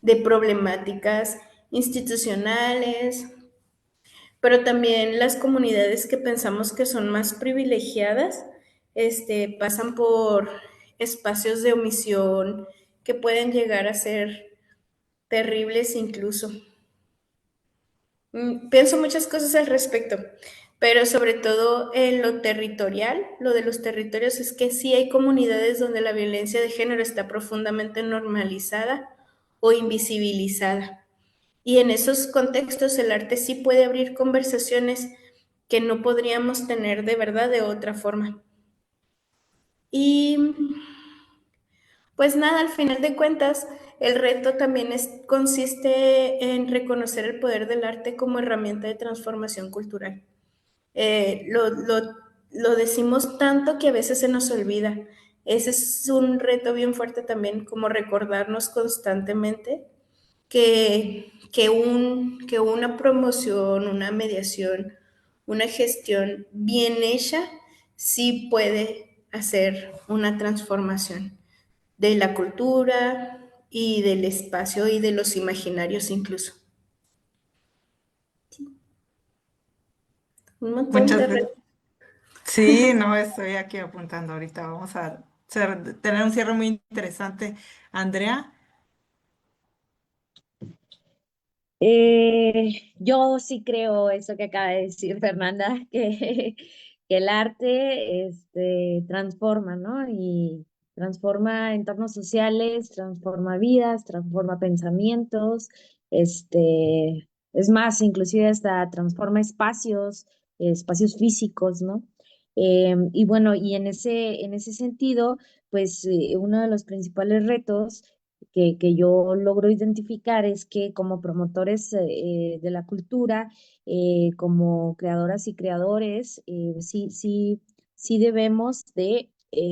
de problemáticas institucionales, pero también las comunidades que pensamos que son más privilegiadas, pasan por espacios de omisión que pueden llegar a ser terribles incluso. Pienso muchas cosas al respecto, pero sobre todo en lo territorial, lo de los territorios es que sí hay comunidades donde la violencia de género está profundamente normalizada o invisibilizada. Y en esos contextos el arte sí puede abrir conversaciones que no podríamos tener de verdad de otra forma. Y pues nada, al final de cuentas, el reto también consiste en reconocer el poder del arte como herramienta de transformación cultural. Lo decimos tanto que a veces se nos olvida. Ese es un reto bien fuerte también, como recordarnos constantemente que una promoción, una mediación, una gestión bien hecha sí puede hacer una transformación de la cultura y del espacio y de los imaginarios incluso. Un montón Muchas de gracias. retos. Sí, no, estoy aquí apuntando ahorita. Vamos a tener un cierre muy interesante. Andrea, Yo sí creo eso que acaba de decir Fernanda, que el arte transforma, ¿no? Y transforma entornos sociales, transforma vidas, transforma pensamientos, es más, inclusive hasta transforma espacios, espacios físicos, ¿no? Y bueno, y en ese sentido, pues uno de los principales retos que yo logro identificar es que como promotores de la cultura, como creadoras y creadores, sí debemos de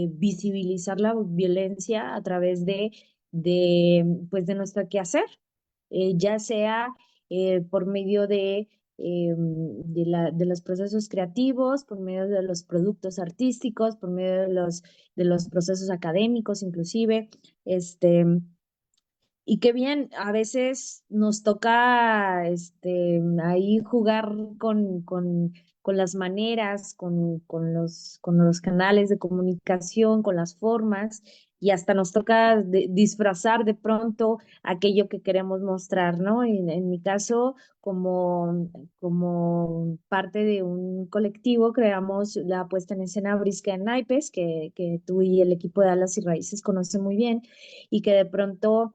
visibilizar la violencia a través pues de nuestro quehacer, ya sea por medio de los procesos creativos, por medio de los productos artísticos, por medio de los procesos académicos, inclusive, y qué bien, a veces nos toca ahí jugar con las maneras, con los canales de comunicación, con las formas, y hasta nos toca disfrazar de pronto aquello que queremos mostrar, ¿no? En mi caso, como parte de un colectivo, creamos la puesta en escena Brisca en Naipes, que tú y el equipo de Alas y Raíces conocen muy bien, y que de pronto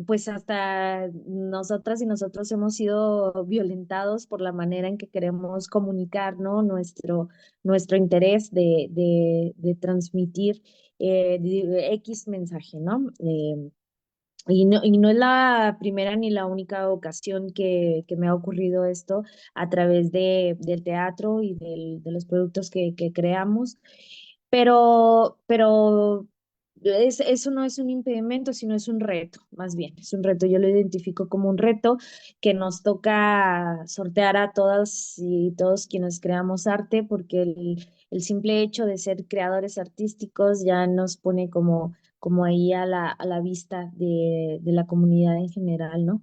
pues hasta nosotras y nosotros hemos sido violentados por la manera en que queremos comunicar, ¿no? Nuestro interés de transmitir X mensaje, ¿no? Y no es la primera ni la única ocasión que me ha ocurrido esto a través del teatro y de los productos que creamos, pero eso no es un impedimento, sino es un reto, más bien, es un reto. Yo lo identifico como un reto que nos toca sortear a todas y todos quienes creamos arte, porque el simple hecho de ser creadores artísticos ya nos pone como ahí a la vista de la comunidad en general, ¿no?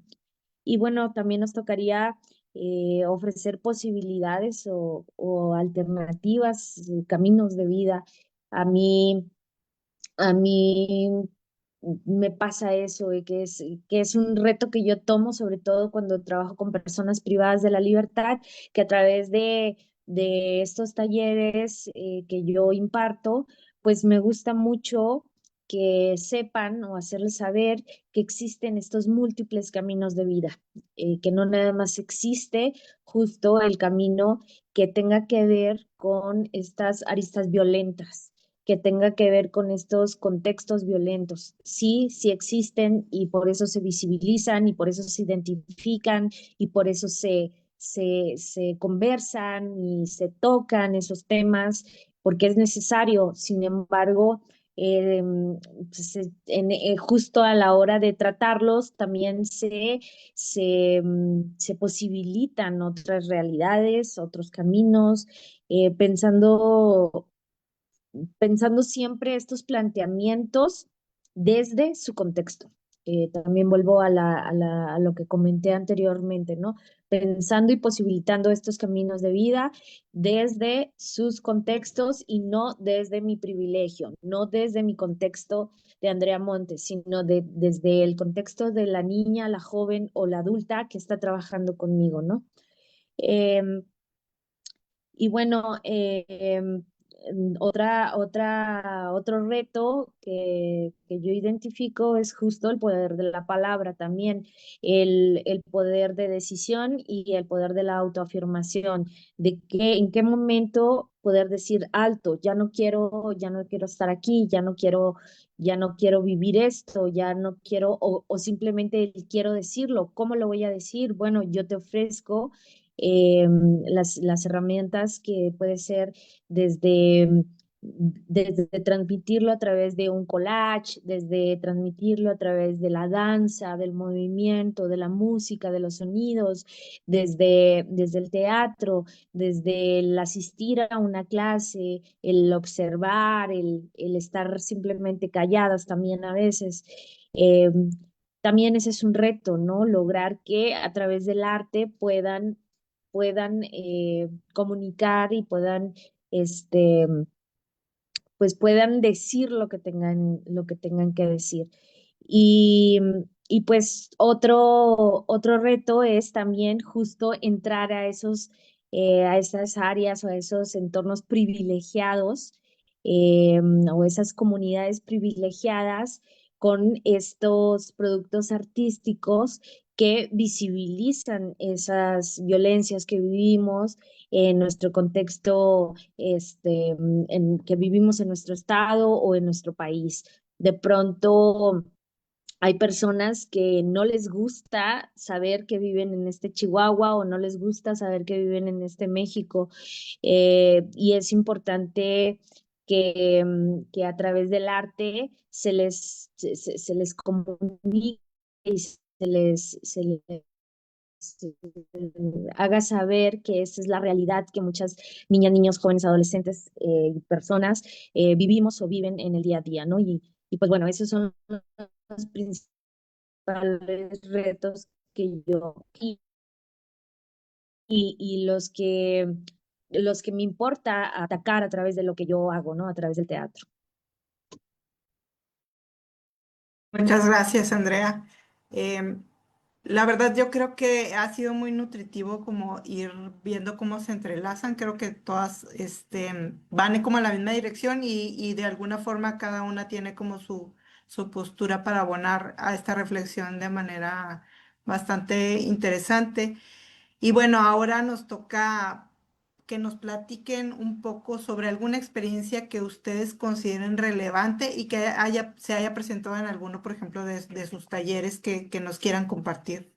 Y bueno, también nos tocaría ofrecer posibilidades o alternativas, caminos de vida. A mí, a mí me pasa eso, que es un reto que yo tomo, sobre todo cuando trabajo con personas privadas de la libertad, que a través de estos talleres que yo imparto, pues me gusta mucho que sepan o hacerles saber que existen estos múltiples caminos de vida, que no nada más existe justo el camino que tenga que ver con estas aristas violentas, que tenga que ver con estos contextos violentos. Sí, sí existen y por eso se visibilizan y por eso se identifican y por eso se conversan y se tocan esos temas, porque es necesario. Sin embargo, eh, pues, justo a la hora de tratarlos también se posibilitan otras realidades, otros caminos, pensando siempre estos planteamientos desde su contexto. También vuelvo a lo que comenté anteriormente, ¿no? Pensando y posibilitando estos caminos de vida desde sus contextos y no desde mi privilegio, no desde mi contexto de Andrea Montes, sino desde el contexto de la niña, la joven o la adulta que está trabajando conmigo, ¿no? Em, y bueno, otro reto que yo identifico es justo el poder de la palabra también, el poder de decisión y el poder de la autoafirmación, de que en qué momento poder decir alto, ya no quiero estar aquí, ya no quiero vivir esto, ya no quiero, o simplemente quiero decirlo. ¿Cómo lo voy a decir? Bueno, yo te ofrezco las herramientas que puede ser desde, desde transmitirlo a través de un collage, desde transmitirlo a través de la danza, del movimiento, de la música, de los sonidos, desde el teatro, desde el asistir a una clase, el observar, el estar simplemente calladas también a veces. Eh, También ese es un reto, ¿no? Lograr que a través del arte puedan comunicar y puedan, este, pues puedan decir lo que tengan que decir. Y, y pues otro reto es también justo entrar a esas áreas o a esos entornos privilegiados o esas comunidades privilegiadas con estos productos artísticos que visibilizan esas violencias que vivimos en nuestro contexto que vivimos en nuestro estado o en nuestro país. De pronto hay personas que no les gusta saber que viven en este Chihuahua o no les gusta saber que viven en este México. Y es importante que a través del arte se les comunique y se haga saber que esa es la realidad que muchas niñas, niños, jóvenes, adolescentes, personas vivimos o viven en el día a día, ¿no? Y pues bueno, esos son los principales retos que yo y los que me importa atacar a través de lo que yo hago, ¿no? A través del teatro. Muchas gracias, Andrea. Em, la verdad, yo creo que ha sido muy nutritivo como ir viendo cómo se entrelazan. Creo que todas van como en la misma dirección y de alguna forma cada una tiene como su postura para abonar a esta reflexión de manera bastante interesante. Y bueno, ahora nos toca que nos platiquen un poco sobre alguna experiencia que ustedes consideren relevante y que se haya presentado en alguno, por ejemplo, de sus talleres que nos quieran compartir.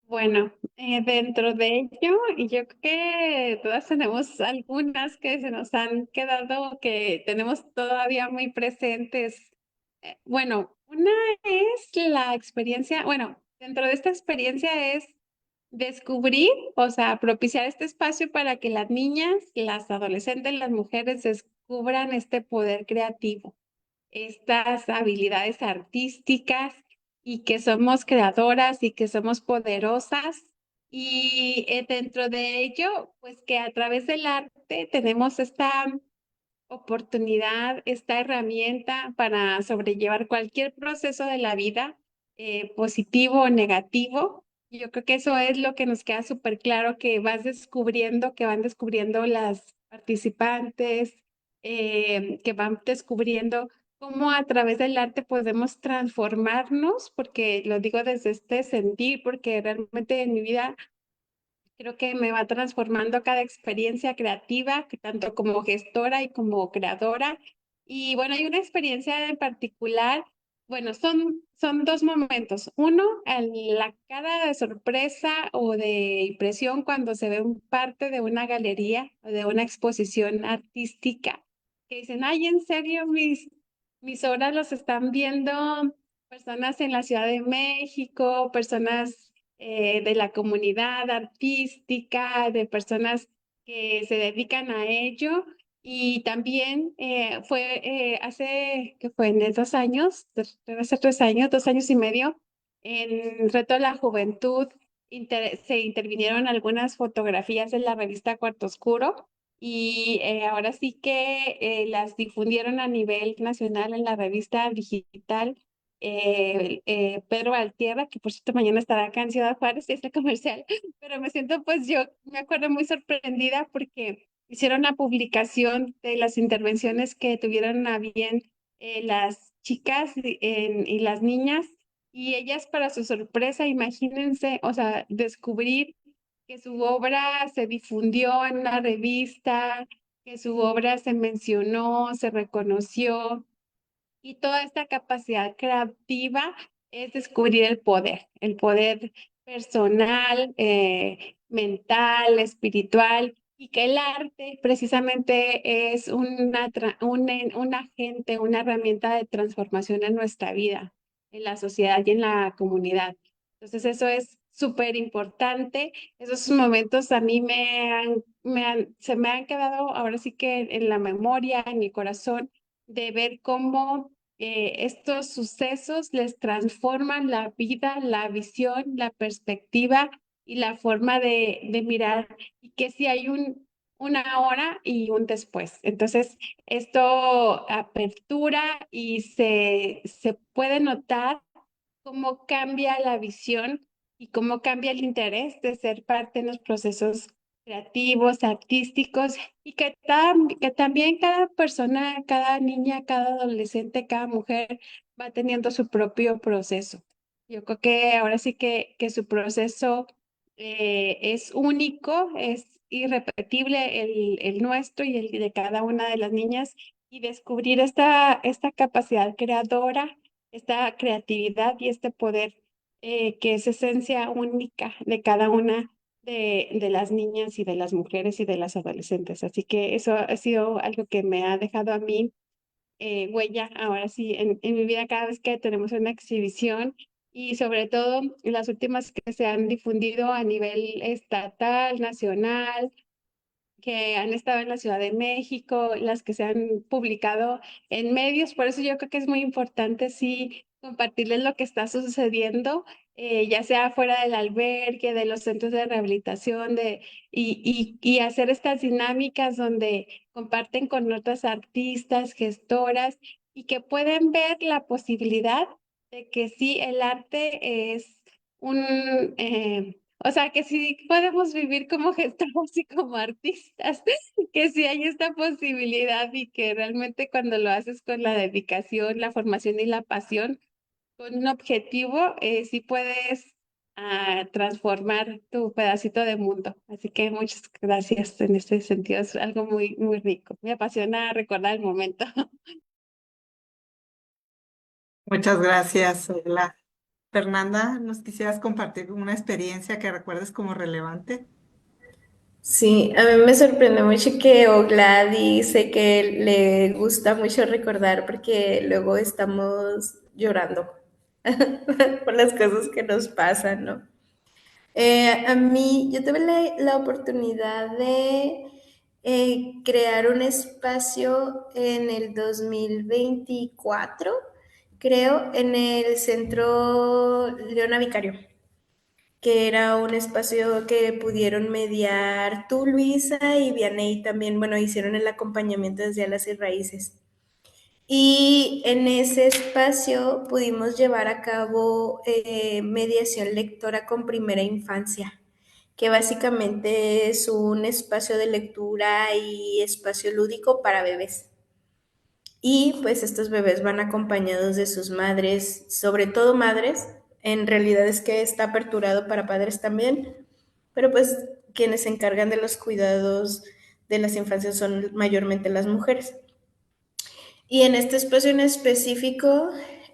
Bueno, dentro de ello, y yo creo que todas tenemos algunas que se nos han quedado, que tenemos todavía muy presentes. Bueno, una es la experiencia, bueno, dentro de esta experiencia es descubrir, o sea, propiciar este espacio para que las niñas, las adolescentes, las mujeres descubran este poder creativo, estas habilidades artísticas y que somos creadoras y que somos poderosas. Y dentro de ello, pues que a través del arte tenemos esta oportunidad, esta herramienta para sobrellevar cualquier proceso de la vida, positivo o negativo. Yo creo que eso es lo que nos queda súper claro, que vas descubriendo, que van descubriendo las participantes, que van descubriendo cómo a través del arte podemos transformarnos, porque lo digo desde este sentir, porque realmente en mi vida creo que me va transformando cada experiencia creativa, que tanto como gestora y como creadora. Y bueno, hay una experiencia en particular, bueno, son dos momentos. Uno, la cara de sorpresa o de impresión cuando se ve un parte de una galería o de una exposición artística, que dicen, ay, en serio, mis obras los están viendo personas en la Ciudad de México, personas de la comunidad artística, de personas que se dedican a ello. Y también fue que fue en 2 años, debe ser 3 años, 2 años y medio, en Reto de la Juventud, se intervinieron algunas fotografías en la revista Cuarto Oscuro y ahora sí que las difundieron a nivel nacional en la revista digital Pedro Valtierra, que por cierto mañana estará acá en Ciudad Juárez, este comercial, pero me siento, pues yo me acuerdo muy sorprendida porque hicieron la publicación de las intervenciones que tuvieron a bien las chicas y las niñas, y ellas, para su sorpresa, imagínense, o sea, descubrir que su obra se difundió en una revista, que su obra se mencionó, se reconoció, y toda esta capacidad creativa es descubrir el poder personal, mental, espiritual, y que el arte precisamente es un agente, una herramienta de transformación en nuestra vida, en la sociedad y en la comunidad. Entonces eso es súper importante. Esos momentos a mí se me han quedado ahora sí que en la memoria, en mi corazón, de ver cómo estos sucesos les transforman la vida, la visión, la perspectiva y la forma de mirar, y que sí hay una hora y un después. Entonces, esto apertura y se puede notar cómo cambia la visión y cómo cambia el interés de ser parte en los procesos creativos, artísticos, y que también cada persona, cada niña, cada adolescente, cada mujer va teniendo su propio proceso. Yo creo que ahora sí que su proceso es único, es irrepetible el nuestro y el de cada una de las niñas, y descubrir esta capacidad creadora, esta creatividad y este poder que es esencia única de cada una de las niñas y de las mujeres y de las adolescentes. Así que eso ha sido algo que me ha dejado a mí huella ahora sí en mi vida cada vez que tenemos una exhibición, y sobre todo las últimas que se han difundido a nivel estatal, nacional, que han estado en la Ciudad de México, las que se han publicado en medios. Por eso yo creo que es muy importante sí compartirles lo que está sucediendo, ya sea fuera del albergue, de los centros de rehabilitación, y hacer estas dinámicas donde comparten con otras artistas, gestoras, y que pueden ver la posibilidad de que sí, el arte es o sea, que sí podemos vivir como gestores y como artistas, que sí hay esta posibilidad, y que realmente cuando lo haces con la dedicación, la formación y la pasión, con un objetivo, sí puedes a transformar tu pedacito de mundo. Así que muchas gracias en este sentido. Es algo muy, muy rico. Me apasiona recordar el momento. Muchas gracias, Soyla. Fernanda, ¿nos quisieras compartir una experiencia que recuerdes como relevante? Sí, a mí me sorprende mucho que Ogladi sé que le gusta mucho recordar porque luego estamos llorando por las cosas que nos pasan, ¿no? A mí, yo tuve la oportunidad de crear un espacio en el 2024, creo, en el Centro Leona Vicario, que era un espacio que pudieron mediar tú, Luisa, y Vianey también, bueno, hicieron el acompañamiento desde Alas y Raíces. Y en ese espacio pudimos llevar a cabo mediación lectora con primera infancia, que básicamente es un espacio de lectura y espacio lúdico para bebés. Y pues estos bebés van acompañados de sus madres, sobre todo madres. En realidad es que está aperturado para padres también, pero pues quienes se encargan de los cuidados de las infancias son mayormente las mujeres. Y en este espacio en específico,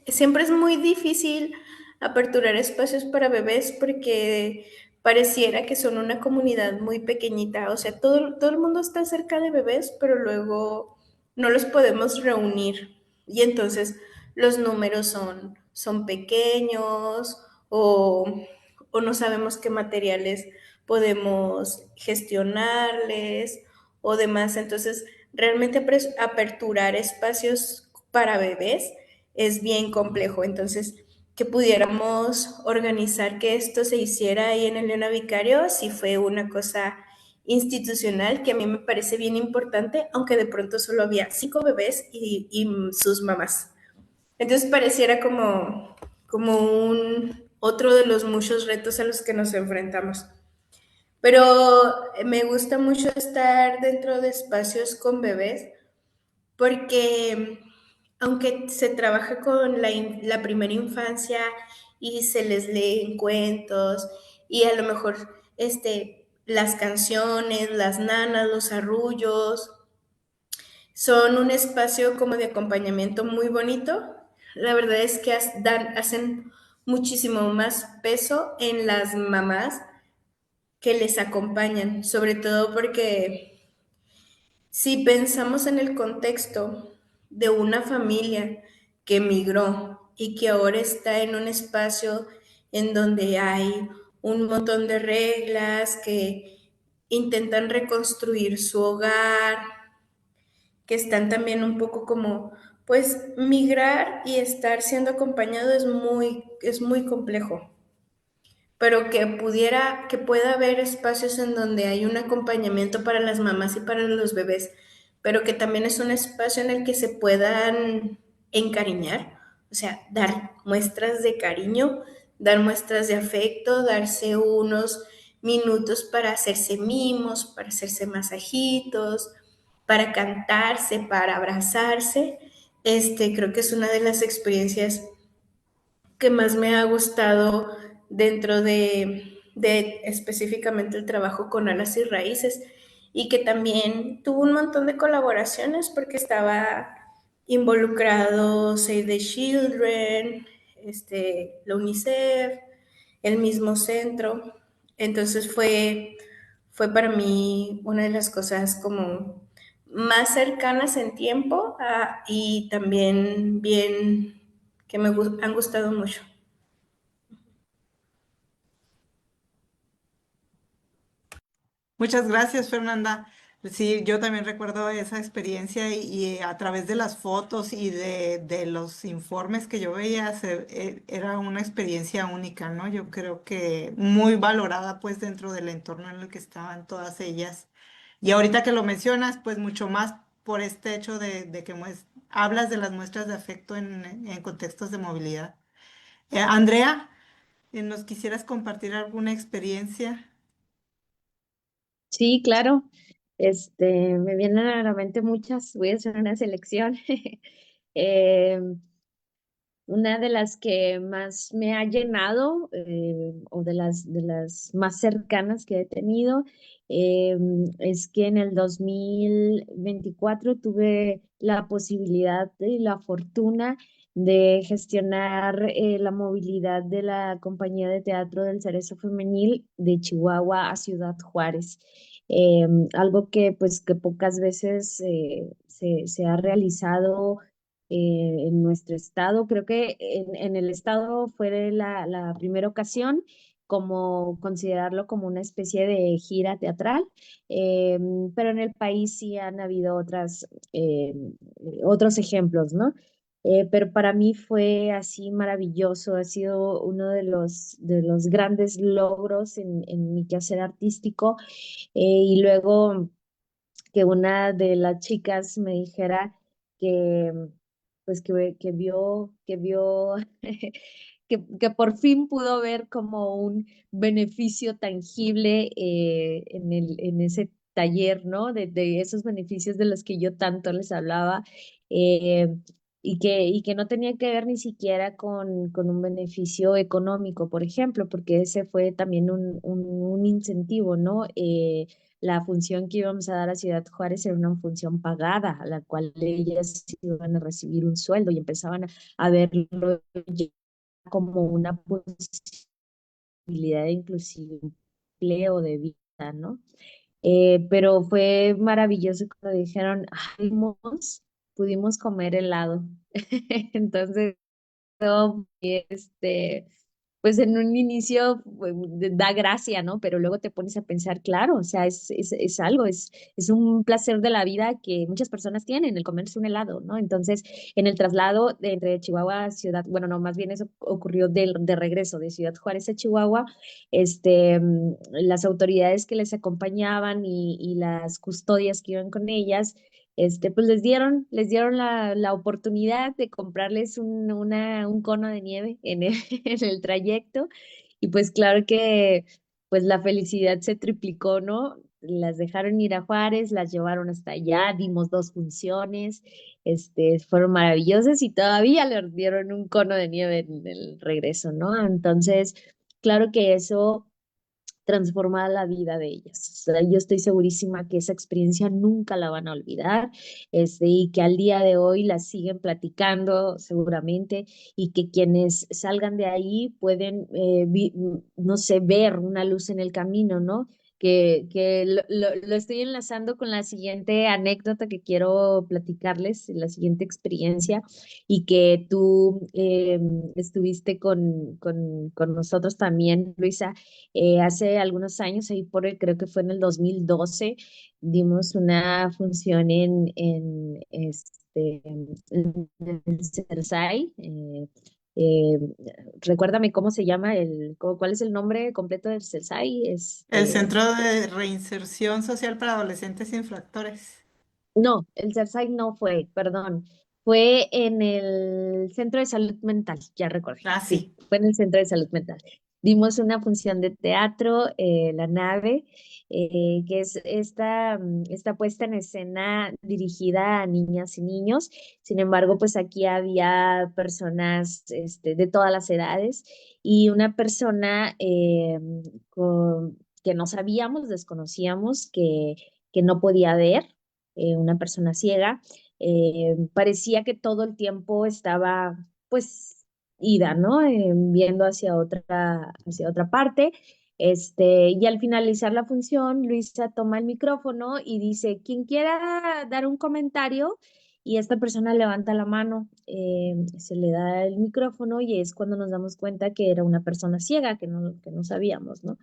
siempre es muy difícil aperturar espacios para bebés porque pareciera que son una comunidad muy pequeñita. O sea, todo el mundo está cerca de bebés, pero luego no los podemos reunir. Y entonces los números son pequeños o no sabemos qué materiales podemos gestionarles o demás. Entonces, realmente aperturar espacios para bebés es bien complejo. Entonces, que pudiéramos organizar que esto se hiciera ahí en el Leona Vicario, sí fue una cosa institucional que a mí me parece bien importante, aunque de pronto solo había 5 bebés y sus mamás. Entonces pareciera como otro de los muchos retos a los que nos enfrentamos. Pero me gusta mucho estar dentro de espacios con bebés porque aunque se trabaja con la primera infancia y se les leen cuentos y a lo mejor las canciones, las nanas, los arrullos, son un espacio como de acompañamiento muy bonito. La verdad es que hacen muchísimo más peso en las mamás que les acompañan, sobre todo porque si pensamos en el contexto de una familia que emigró y que ahora está en un espacio en donde hay un montón de reglas que intentan reconstruir su hogar, que están también un poco como, pues migrar y estar siendo acompañado es muy complejo, pero que pueda haber espacios en donde hay un acompañamiento para las mamás y para los bebés, pero que también es un espacio en el que se puedan encariñar, o sea, dar muestras de cariño, dar muestras de afecto, darse unos minutos para hacerse mimos, para hacerse masajitos, para cantarse, para abrazarse. Creo que es una de las experiencias que más me ha gustado dentro de específicamente el trabajo con Alas y Raíces y que también tuvo un montón de colaboraciones porque estaba involucrado Save the Children, la UNICEF, el mismo centro. Entonces fue para mí una de las cosas como más cercanas en tiempo y también bien que han gustado mucho. Muchas gracias, Fernanda. Sí, yo también recuerdo esa experiencia y a través de las fotos y de los informes que yo veía, era una experiencia única, ¿no? Yo creo que muy valorada pues dentro del entorno en el que estaban todas ellas. Y ahorita que lo mencionas, pues mucho más por este hecho de que hablas de las muestras de afecto en contextos de movilidad. Andrea, ¿nos quisieras compartir alguna experiencia? Sí, claro. Me vienen a la mente muchas, voy a hacer una selección. una de las que más me ha llenado, o de las más cercanas que he tenido, es que en el 2024 tuve la posibilidad y la fortuna de gestionar la movilidad de la compañía de teatro del Cerezo Femenil de Chihuahua a Ciudad Juárez. Algo que pues que pocas veces se ha realizado en nuestro estado. Creo que en el estado fue la primera ocasión como considerarlo como una especie de gira teatral, eh, pero en el país sí han habido otros ejemplos, ¿no? Pero para mí fue así maravilloso, ha sido uno de los grandes logros en mi quehacer artístico. Y luego que una de las chicas me dijera que, pues que vio que por fin pudo ver como un beneficio tangible en ese taller, ¿no? De esos beneficios de los que yo tanto les hablaba, eh, y que no tenía que ver ni siquiera con un beneficio económico, por ejemplo, porque ese fue también un incentivo, ¿no? La función que íbamos a dar a Ciudad Juárez era una función pagada, a la cual ellas iban a recibir un sueldo y empezaban a verlo ya como una posibilidad de inclusive empleo de vida, ¿no? Pero fue maravilloso cuando dijeron, "Ay, pudimos comer helado". Entonces, este, pues en un inicio pues, da gracia, ¿no? Pero luego te pones a pensar, claro, o sea, es algo, es un placer de la vida que muchas personas tienen, el comerse un helado, ¿no? Entonces, en el traslado entre Chihuahua a Ciudad, bueno, no, más bien eso ocurrió de regreso de Ciudad Juárez a Chihuahua, las autoridades que les acompañaban y las custodias que iban con ellas, pues les dieron la oportunidad de comprarles un cono de nieve en el trayecto. Y pues claro que pues la felicidad se triplicó, ¿no? Las dejaron ir a Juárez, las llevaron hasta allá, dimos dos funciones, fueron maravillosas y todavía les dieron un cono de nieve en el regreso, ¿no? Entonces, claro que eso transformar la vida de ellas. O sea, yo estoy segurísima que esa experiencia nunca la van a olvidar, y que al día de hoy la siguen platicando seguramente, y que quienes salgan de ahí pueden, no sé, ver una luz en el camino, ¿no? Que lo estoy enlazando con la siguiente anécdota que quiero platicarles, la siguiente experiencia, y que tú estuviste con nosotros también, Luisa. Hace algunos años, creo que fue en el 2012, dimos una función en el CERSAI. Eh, Recuérdame cómo se llama, cuál es el nombre completo del CERSAI. El Centro de Reinserción Social para Adolescentes Infractores. No, el CERSAI no fue, perdón. Fue en el Centro de Salud Mental, ya recordé. Ah, Sí, sí. fue en el Centro de Salud Mental. Dimos una función de teatro, La Nave, que es esta puesta en escena dirigida a niñas y niños. Sin embargo, pues aquí había personas de todas las edades, y una persona que no sabíamos, desconocíamos, que no podía ver, una persona ciega. Parecía que todo el tiempo estaba pues ida, ¿no? Viendo hacia otra parte. Y al finalizar la función, Luisa toma el micrófono y dice, quien quiera dar un comentario, y esta persona levanta la mano, se le da el micrófono, y es cuando nos damos cuenta que era una persona ciega, que no sabíamos, ¿no?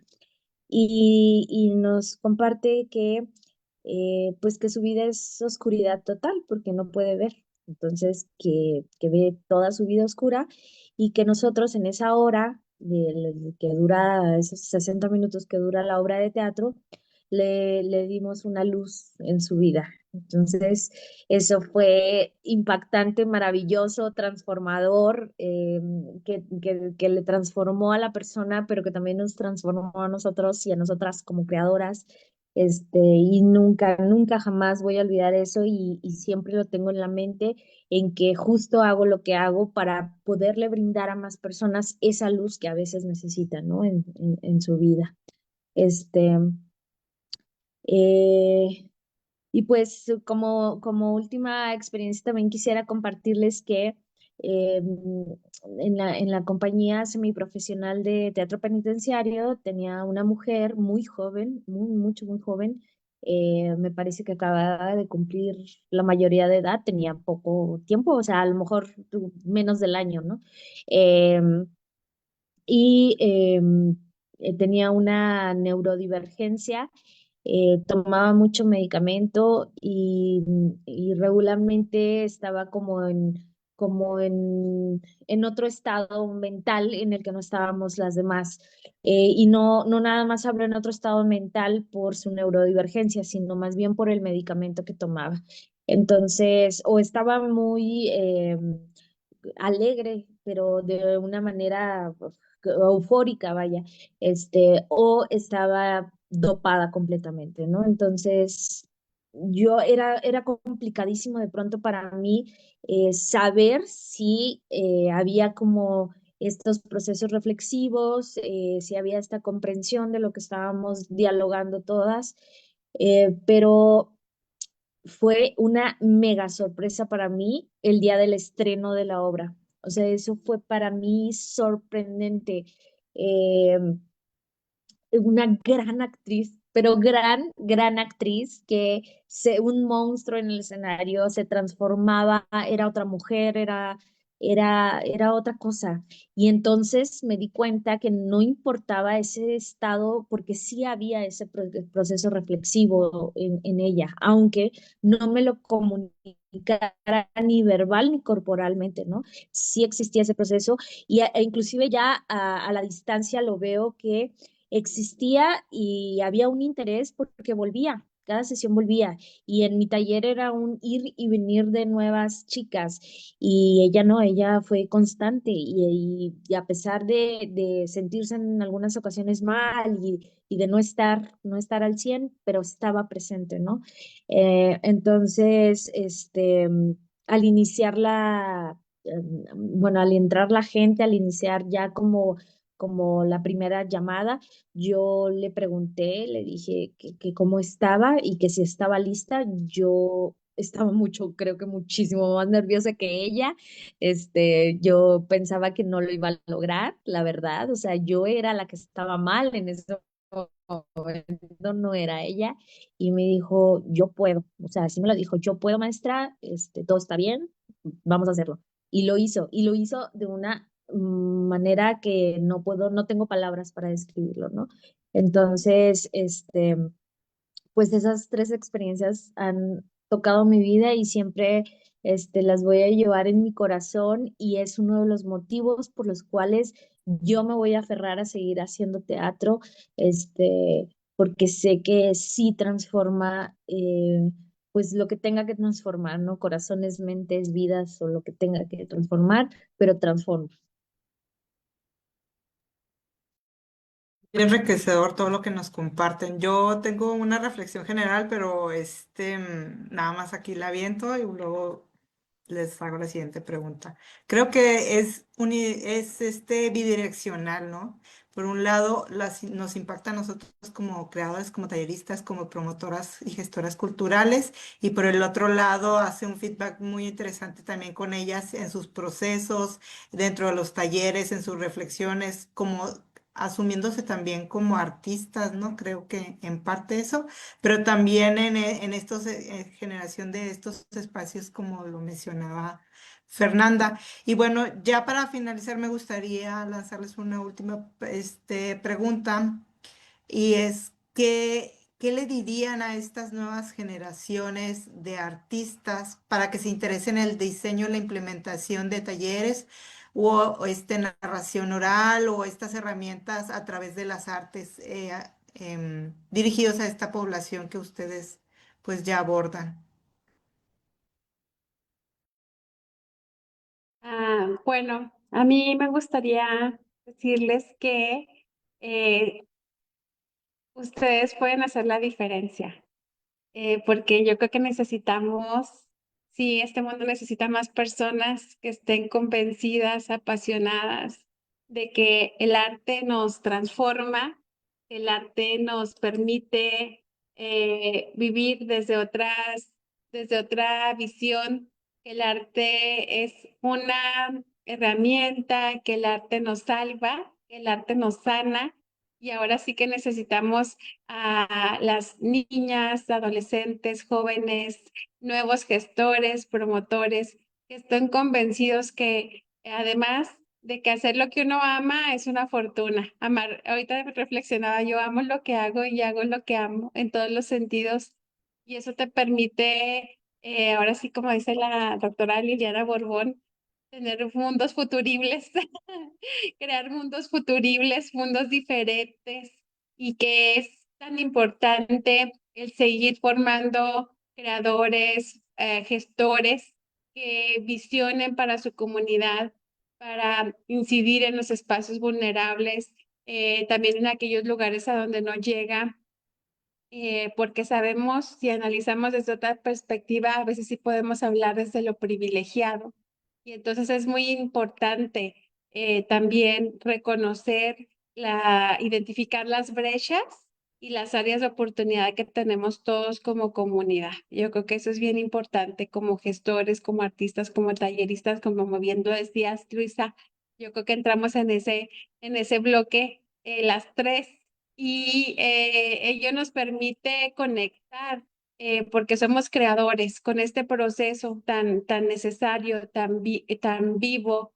Y nos comparte que pues que su vida es oscuridad total porque no puede ver. Entonces, que ve toda su vida oscura, y que nosotros en esa hora que dura, esos 60 minutos que dura la obra de teatro, le dimos una luz en su vida. Entonces, eso fue impactante, maravilloso, transformador, que le transformó a la persona, pero que también nos transformó a nosotros y a nosotras como creadoras, y nunca, nunca jamás voy a olvidar eso y siempre lo tengo en la mente en que justo hago lo que hago para poderle brindar a más personas esa luz que a veces necesitan, ¿no? En su vida. Este, eh, y pues como última experiencia también quisiera compartirles que en la compañía semiprofesional de teatro penitenciario tenía una mujer muy joven, muy joven. Me parece que acababa de cumplir la mayoría de edad, tenía poco tiempo, o sea, a lo mejor menos del año, ¿no? Em, y tenía una neurodivergencia, tomaba mucho medicamento y regularmente estaba como en otro estado mental en el que no estábamos las demás. Y no nada más hablo en otro estado mental por su neurodivergencia, sino más bien por el medicamento que tomaba. Entonces, o estaba muy alegre, pero de una manera eufórica, vaya, o estaba dopada completamente, ¿no? Entonces, era complicadísimo de pronto para mí saber si había como estos procesos reflexivos, si había esta comprensión de lo que estábamos dialogando todas, pero fue una mega sorpresa para mí el día del estreno de la obra. O sea, eso fue para mí sorprendente. Eh, una gran actriz, pero gran actriz, un monstruo en el escenario, se transformaba, era otra mujer, era otra cosa. Y entonces me di cuenta que no importaba ese estado, porque sí había ese proceso reflexivo en ella, aunque no me lo comunicara ni verbal ni corporalmente, ¿no? Sí existía ese proceso e inclusive ya a la distancia lo veo que existía y había un interés porque volvía, cada sesión volvía. Y en mi taller era un ir y venir de nuevas chicas y ella no, ella fue constante y a pesar de sentirse en algunas ocasiones mal y de no estar al 100 pero estaba presente, ¿no? Entonces, al iniciar bueno, al entrar la gente, al iniciar ya como la primera llamada, yo le pregunté, le dije que cómo estaba y que si estaba lista. Yo estaba creo que muchísimo más nerviosa que ella. Yo pensaba que no lo iba a lograr, la verdad. O sea, yo era la que estaba mal en ese momento, no era ella. Y me dijo, yo puedo. O sea, así me lo dijo, yo puedo, maestra, todo está bien, vamos a hacerlo. Y lo hizo de una manera que no tengo palabras para describirlo, ¿no? Entonces, pues esas tres experiencias han tocado mi vida y siempre las voy a llevar en mi corazón y es uno de los motivos por los cuales yo me voy a aferrar a seguir haciendo teatro, porque sé que sí transforma, pues lo que tenga que transformar, ¿no? Corazones, mentes, vidas o lo que tenga que transformar, pero transforma. Enriquecedor todo lo que nos comparten. Yo tengo una reflexión general, pero nada más aquí la aviento y luego les hago la siguiente pregunta. Creo que es bidireccional, ¿no? Por un lado, nos impacta a nosotros como creadores, como talleristas, como promotoras y gestoras culturales, y por el otro lado hace un feedback muy interesante también con ellas en sus procesos, dentro de los talleres, en sus reflexiones, como asumiéndose también como artistas, ¿no? Creo que en parte eso, pero también en estos, generación de estos espacios, como lo mencionaba Fernanda. Y bueno, ya para finalizar, me gustaría lanzarles una última pregunta, y es ¿qué le dirían a estas nuevas generaciones de artistas para que se interesen en el diseño y la implementación de talleres o narración oral o estas herramientas a través de las artes dirigidos a esta población que ustedes pues ya abordan? Bueno, a mí me gustaría decirles que ustedes pueden hacer la diferencia. Porque yo creo que necesitamos, sí, este mundo necesita más personas que estén convencidas, apasionadas de que el arte nos transforma, el arte nos permite vivir desde otra visión, que el arte es una herramienta, que el arte nos salva, que el arte nos sana. Y ahora sí que necesitamos a las niñas, adolescentes, jóvenes, nuevos gestores, promotores, que estén convencidos que además de que hacer lo que uno ama es una fortuna. Amar, ahorita reflexionaba, yo amo lo que hago y hago lo que amo en todos los sentidos. Y eso te permite, ahora sí como dice la doctora Liliana Borbón, tener mundos futuribles, crear mundos futuribles, mundos diferentes, y que es tan importante el seguir formando creadores, gestores que visionen para su comunidad, para incidir en los espacios vulnerables, también en aquellos lugares a donde no llega, porque sabemos, si analizamos desde otra perspectiva, a veces sí podemos hablar desde lo privilegiado. Y entonces es muy importante también reconocer, identificar las brechas y las áreas de oportunidad que tenemos todos como comunidad. Yo creo que eso es bien importante como gestores, como artistas, como talleristas, como bien lo decías, Luisa. Yo creo que entramos en ese bloque, las tres, y ello nos permite conectar, porque somos creadores con este proceso tan necesario, tan vivo.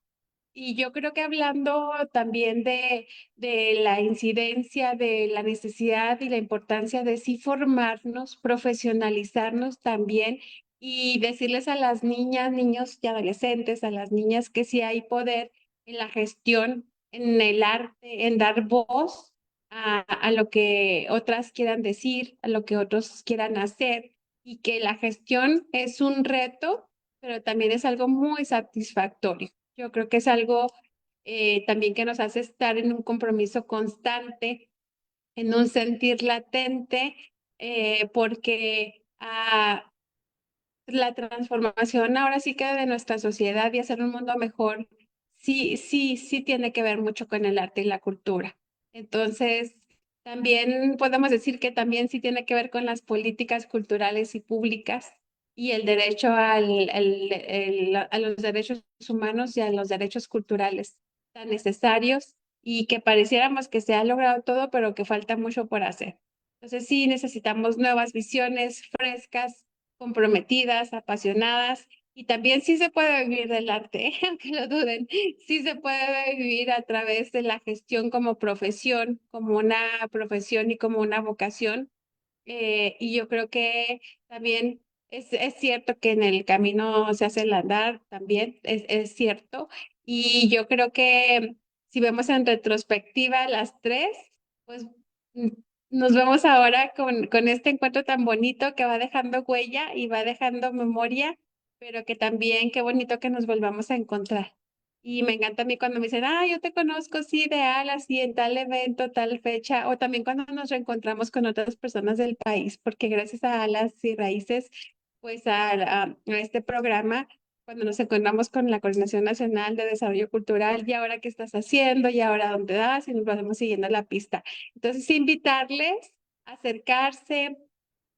Y yo creo que hablando también de la incidencia, de la necesidad y la importancia de sí formarnos, profesionalizarnos también, y decirles a las niñas, niños y adolescentes, a las niñas, que sí hay poder en la gestión, en el arte, en dar voz a lo que otras quieran decir, a lo que otros quieran hacer, y que la gestión es un reto, pero también es algo muy satisfactorio. Yo creo que es algo también que nos hace estar en un compromiso constante, en un sentir latente, porque la transformación ahora sí que de nuestra sociedad y hacer un mundo mejor, sí tiene que ver mucho con el arte y la cultura. Entonces, también podemos decir que también sí tiene que ver con las políticas culturales y públicas, y el derecho a los derechos humanos y a los derechos culturales tan necesarios, y que pareciéramos que se ha logrado todo, pero que falta mucho por hacer. Entonces, sí necesitamos nuevas visiones frescas, comprometidas, apasionadas, y también sí se puede vivir del arte, aunque lo duden, sí se puede vivir a través de la gestión como profesión, como una profesión y como una vocación. Y yo creo que también es cierto que en el camino se hace el andar, también es cierto. Y yo creo que si vemos en retrospectiva las tres, pues mm, nos vemos ahora con este encuentro tan bonito que va dejando huella y va dejando memoria, pero que también qué bonito que nos volvamos a encontrar. Y me encanta a mí cuando me dicen, yo te conozco, sí, de Alas, sí, en tal evento, tal fecha, o también cuando nos reencontramos con otras personas del país, porque gracias a Alas y Raíces, pues a este programa, cuando nos encontramos con la Coordinación Nacional de Desarrollo Cultural, y ahora qué estás haciendo, y ahora dónde das, y nos vamos siguiendo la pista. Entonces, invitarles a acercarse,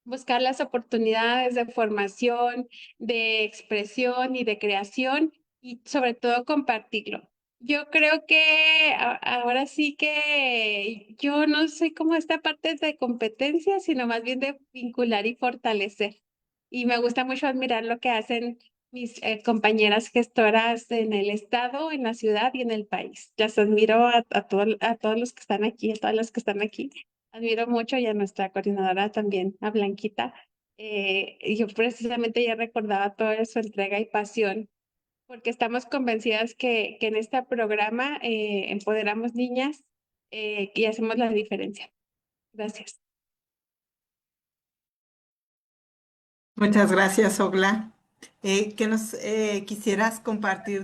buscar las oportunidades de formación, de expresión y de creación, y sobre todo compartirlo. Yo creo que ahora sí que yo no soy como esta parte de competencia, sino más bien de vincular y fortalecer. Y me gusta mucho admirar lo que hacen mis compañeras gestoras en el estado, en la ciudad y en el país. Las admiro a todos los que están aquí, a todas las que están aquí. Admiro mucho, y a nuestra coordinadora también, a Blanquita. Y yo precisamente ya recordaba toda su entrega y pasión, porque estamos convencidas que en este programa empoderamos niñas y hacemos la diferencia. Gracias. Muchas gracias, Ogla. ¿Qué nos quisieras compartir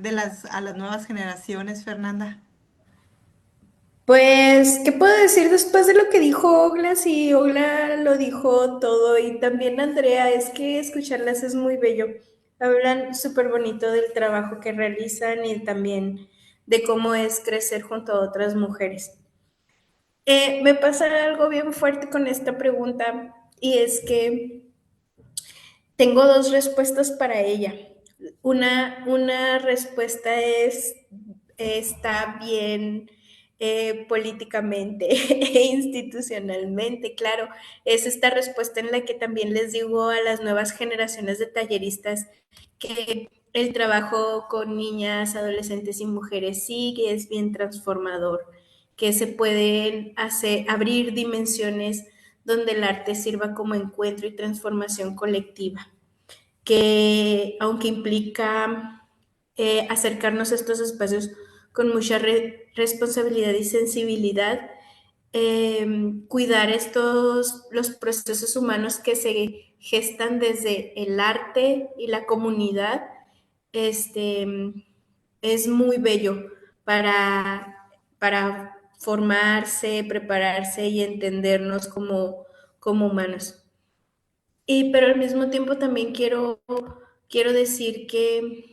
a las nuevas generaciones, Fernanda? Pues, ¿qué puedo decir después de lo que dijo Ogla? Sí, Ogla lo dijo todo y también Andrea, es que escucharlas es muy bello. Hablan súper bonito del trabajo que realizan y también de cómo es crecer junto a otras mujeres. Me pasa algo bien fuerte con esta pregunta y es que tengo dos respuestas para ella. Una respuesta es, está bien políticamente e institucionalmente, claro. Es esta respuesta en la que también les digo a las nuevas generaciones de talleristas que el trabajo con niñas, adolescentes y mujeres sí que es bien transformador, que se pueden hacer, abrir dimensiones donde el arte sirva como encuentro y transformación colectiva, que aunque implica acercarnos a estos espacios con mucha responsabilidad y sensibilidad, cuidar los procesos humanos que se gestan desde el arte y la comunidad, este, es muy bello para formarse, prepararse y entendernos como humanos. Pero al mismo tiempo también quiero decir que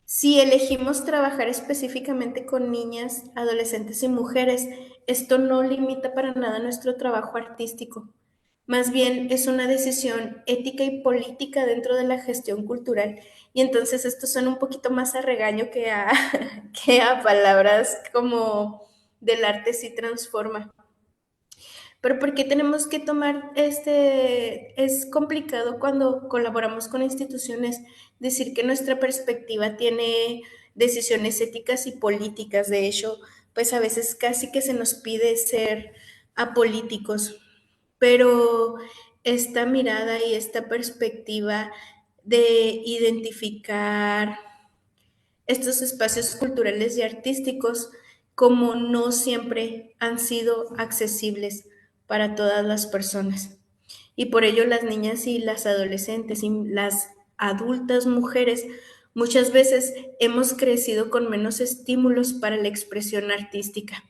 si elegimos trabajar específicamente con niñas, adolescentes y mujeres, esto no limita para nada nuestro trabajo artístico. Más bien es una decisión ética y política dentro de la gestión cultural. Y entonces esto suena un poquito más a regaño que a palabras como del arte sí transforma. Pero ¿por qué tenemos que tomar Es complicado cuando colaboramos con instituciones decir que nuestra perspectiva tiene decisiones éticas y políticas. De hecho, pues a veces casi que se nos pide ser apolíticos, pero esta mirada y esta perspectiva de identificar estos espacios culturales y artísticos como no siempre han sido accesibles para todas las personas. Y por ello las niñas y las adolescentes y las adultas mujeres muchas veces hemos crecido con menos estímulos para la expresión artística.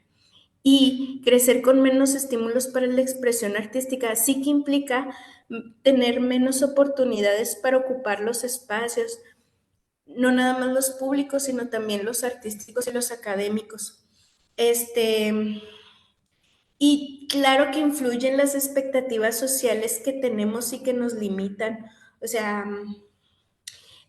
Y crecer con menos estímulos para la expresión artística sí que implica tener menos oportunidades para ocupar los espacios, no nada más los públicos, sino también los artísticos y los académicos. Este, y claro que influyen las expectativas sociales que tenemos y que nos limitan. O sea,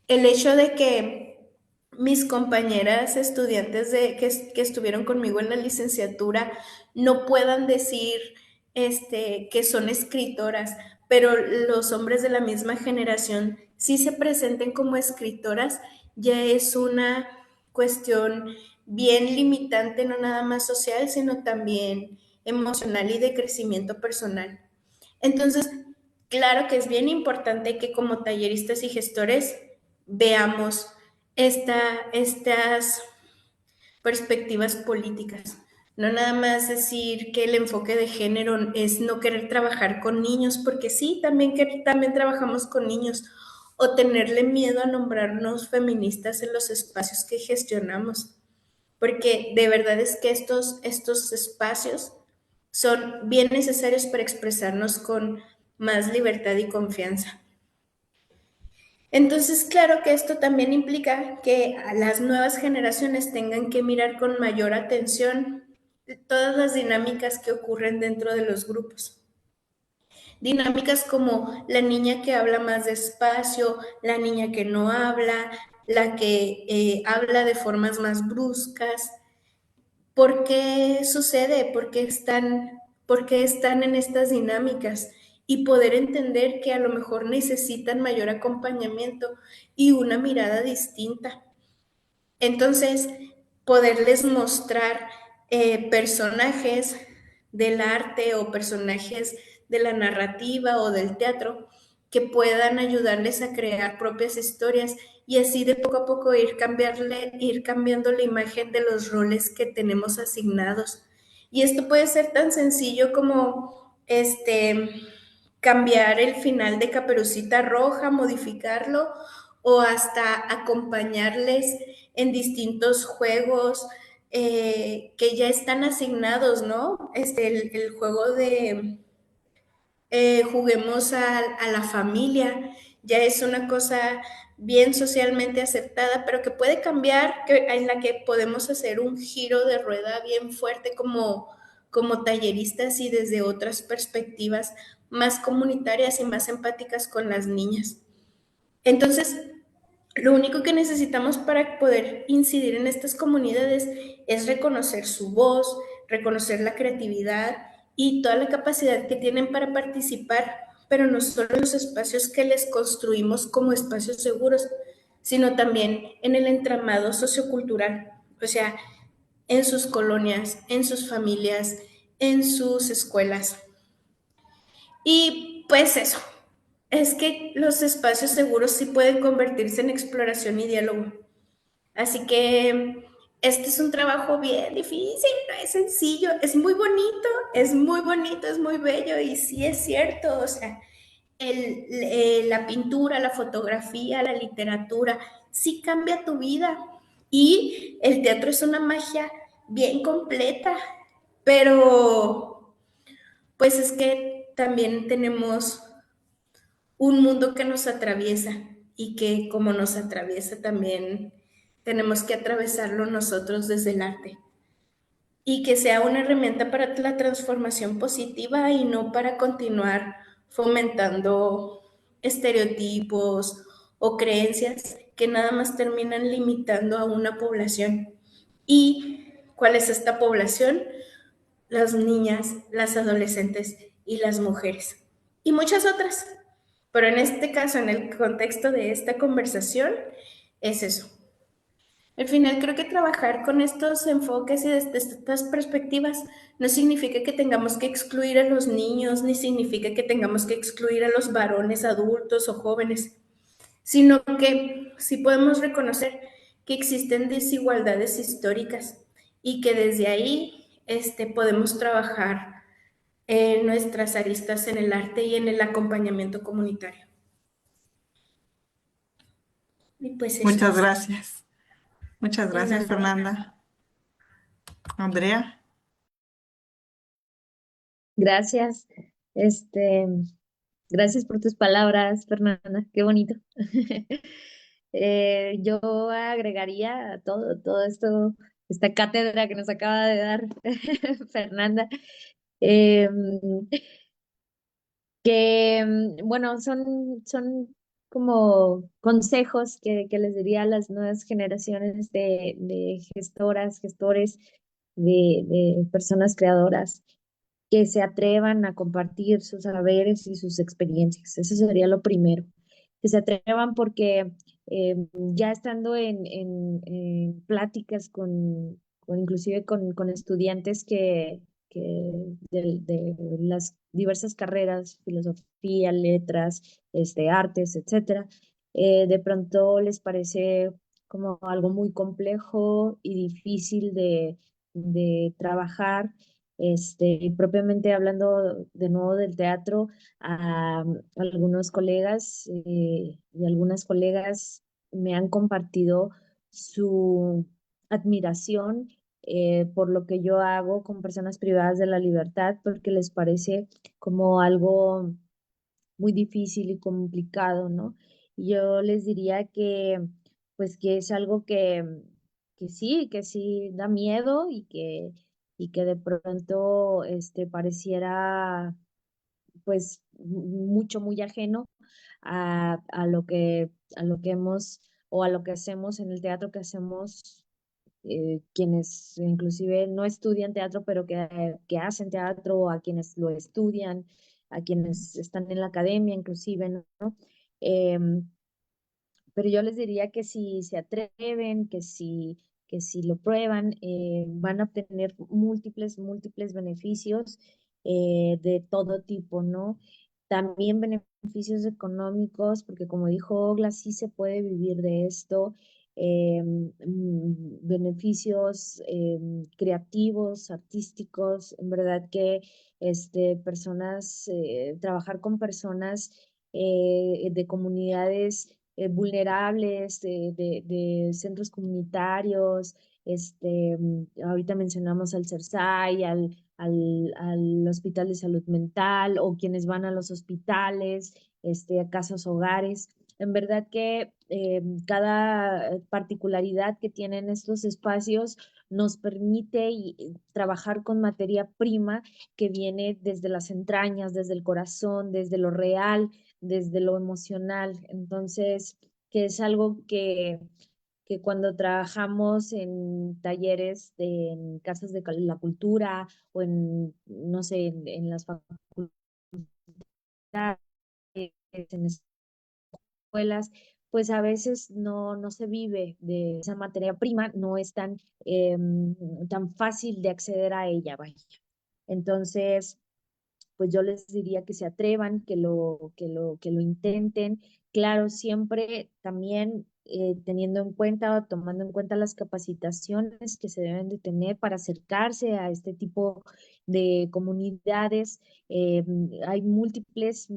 el hecho de que mis compañeras estudiantes que estuvieron conmigo en la licenciatura no puedan decir que son escritoras, pero los hombres de la misma generación sí se presenten como escritoras, ya es una cuestión bien limitante, no nada más social, sino también emocional y de crecimiento personal. Entonces, claro que es bien importante que como talleristas y gestores veamos estas perspectivas políticas. No nada más decir que el enfoque de género es no querer trabajar con niños, porque sí, también trabajamos con niños, o tenerle miedo a nombrarnos feministas en los espacios que gestionamos, porque de verdad es que estos espacios son bien necesarios para expresarnos con más libertad y confianza. Entonces, claro que esto también implica que a las nuevas generaciones tengan que mirar con mayor atención todas las dinámicas que ocurren dentro de los grupos. Dinámicas como la niña que habla más despacio, la niña que no habla, la que habla de formas más bruscas. ¿Por qué sucede? Por qué están en estas dinámicas? Y poder entender que a lo mejor necesitan mayor acompañamiento y una mirada distinta. Entonces, poderles mostrar personajes del arte o personajes de la narrativa o del teatro que puedan ayudarles a crear propias historias y así de poco a poco ir cambiando la imagen de los roles que tenemos asignados. Y esto puede ser tan sencillo como cambiar el final de Caperucita Roja, modificarlo o hasta acompañarles en distintos juegos que ya están asignados, ¿no? El juego de juguemos a la familia, ya es una cosa bien socialmente aceptada, pero que puede cambiar, en la que podemos hacer un giro de rueda bien fuerte como talleristas y desde otras perspectivas más comunitarias y más empáticas con las niñas. Entonces, lo único que necesitamos para poder incidir en estas comunidades es reconocer su voz, reconocer la creatividad y toda la capacidad que tienen para participar, pero no solo en los espacios que les construimos como espacios seguros, sino también en el entramado sociocultural, o sea, en sus colonias, en sus familias, en sus escuelas. Y pues eso, es que los espacios seguros sí pueden convertirse en exploración y diálogo. Así que este es un trabajo bien difícil, no es sencillo, es muy bonito, es muy bello y sí es cierto, o sea, la pintura, la fotografía, la literatura, sí cambia tu vida y el teatro es una magia bien completa, pero pues es que también tenemos un mundo que nos atraviesa y que como nos atraviesa también tenemos que atravesarlo nosotros desde el arte y que sea una herramienta para la transformación positiva y no para continuar fomentando estereotipos o creencias que nada más terminan limitando a una población. ¿Y cuál es esta población? Las niñas, las adolescentes y las mujeres. Y muchas otras. Pero en este caso, en el contexto de esta conversación, es eso. Al final creo que trabajar con estos enfoques y desde estas perspectivas no significa que tengamos que excluir a los niños, ni significa que tengamos que excluir a los varones adultos o jóvenes, sino que sí podemos reconocer que existen desigualdades históricas y que desde ahí podemos trabajar en nuestras aristas en el arte y en el acompañamiento comunitario. Y pues eso Muchas es. gracias. Muchas De gracias, nada. Fernanda. Andrea. Gracias. Este, gracias por tus palabras, Fernanda. Qué bonito. Yo agregaría a todo esto, esta cátedra que nos acaba de dar Fernanda, em, que, bueno, son como consejos que les diría a las nuevas generaciones de gestoras, gestores, de personas creadoras que se atrevan a compartir sus saberes y sus experiencias. Eso sería lo primero. Que se atrevan porque ya estando en pláticas inclusive con estudiantes de las diversas carreras, filosofía, letras, artes, etcétera, de pronto les parece como algo muy complejo y difícil de trabajar. Propiamente hablando de nuevo del teatro, a algunos colegas y algunas colegas me han compartido su admiración por lo que yo hago con personas privadas de la libertad, porque les parece como algo muy difícil y complicado, ¿no? Yo les diría que, pues, que es algo que sí da miedo y que de pronto, pareciera, pues, muy ajeno a lo que hemos o a lo que hacemos en el teatro que hacemos quienes inclusive no estudian teatro, pero que hacen teatro, a quienes lo estudian, a quienes están en la academia inclusive, ¿no? Em, pero yo les diría que si se atreven, que si lo prueban, van a obtener múltiples beneficios de todo tipo, ¿no? También beneficios económicos, porque como dijo Ogla, sí se puede vivir de esto. Beneficios creativos, artísticos, en verdad que personas, trabajar con personas de comunidades vulnerables, de centros comunitarios, Ahorita mencionamos al CERSAI, al Hospital de Salud Mental o quienes van a los hospitales, a casas hogares. En verdad que cada particularidad que tienen estos espacios nos permite trabajar con materia prima que viene desde las entrañas, desde el corazón, desde lo real, desde lo emocional. Entonces, que es algo que cuando trabajamos en talleres, en casas de la cultura o en, no sé, en las facultades, en escuelas, pues a veces no se vive de esa materia prima, no es tan fácil de acceder a ella, vaya. Entonces, pues yo les diría que se atrevan, que lo intenten. Claro, siempre también teniendo en cuenta, tomando en cuenta las capacitaciones que se deben de tener para acercarse a este tipo de comunidades. Hay múltiples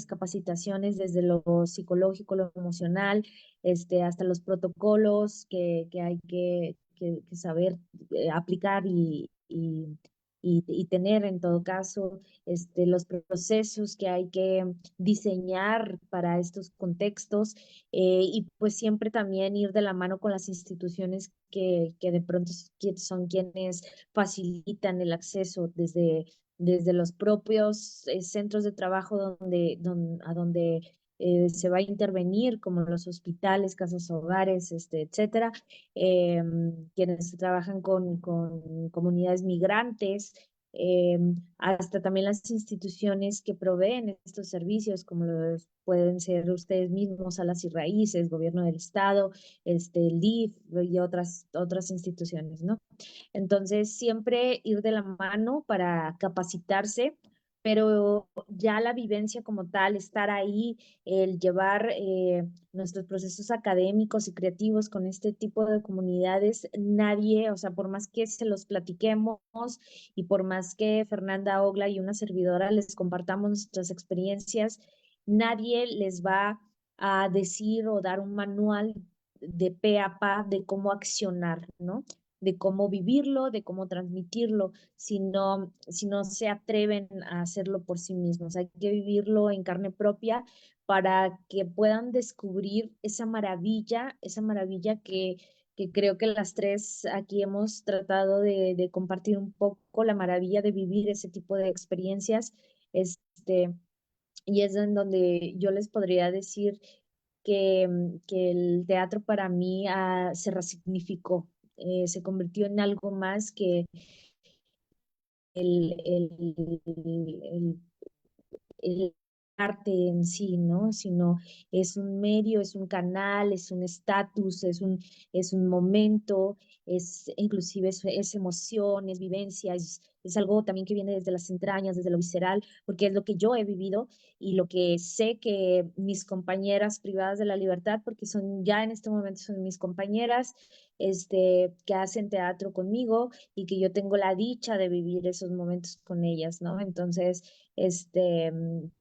capacitaciones desde lo psicológico, lo emocional, hasta los protocolos que hay que saber aplicar y tener en todo caso los procesos que hay que diseñar para estos contextos y pues siempre también ir de la mano con las instituciones que de pronto son quienes facilitan el acceso desde los propios centros de trabajo a donde se va a intervenir, como los hospitales, casas hogares, etcétera, quienes trabajan con comunidades migrantes, eh, hasta también las instituciones que proveen estos servicios, como los pueden ser ustedes mismos, Salas y Raíces, Gobierno del Estado, el DIF y otras instituciones, ¿no? Entonces, siempre ir de la mano para capacitarse, pero ya la vivencia como tal, estar ahí, el llevar nuestros procesos académicos y creativos con este tipo de comunidades, nadie, o sea, por más que se los platiquemos y por más que Fernanda Ogla y una servidora les compartamos nuestras experiencias, nadie les va a decir o dar un manual de pe a pa de cómo accionar, ¿no? De cómo vivirlo, de cómo transmitirlo, si no se atreven a hacerlo por sí mismos. Hay que vivirlo en carne propia para que puedan descubrir esa maravilla que creo que las tres aquí hemos tratado de compartir un poco, la maravilla de vivir ese tipo de experiencias. Este, y es en donde yo les podría decir que el teatro para mí se resignificó, se convirtió en algo más que el, el, el, el arte en sí, ¿no? Sino es un medio, es un canal, es un estatus, es un momento, inclusive es emoción, es vivencia, es algo también que viene desde las entrañas, desde lo visceral, porque es lo que yo he vivido y lo que sé que mis compañeras privadas de la libertad, porque ya en este momento son mis compañeras, que hacen teatro conmigo y que yo tengo la dicha de vivir esos momentos con ellas, ¿no? Entonces,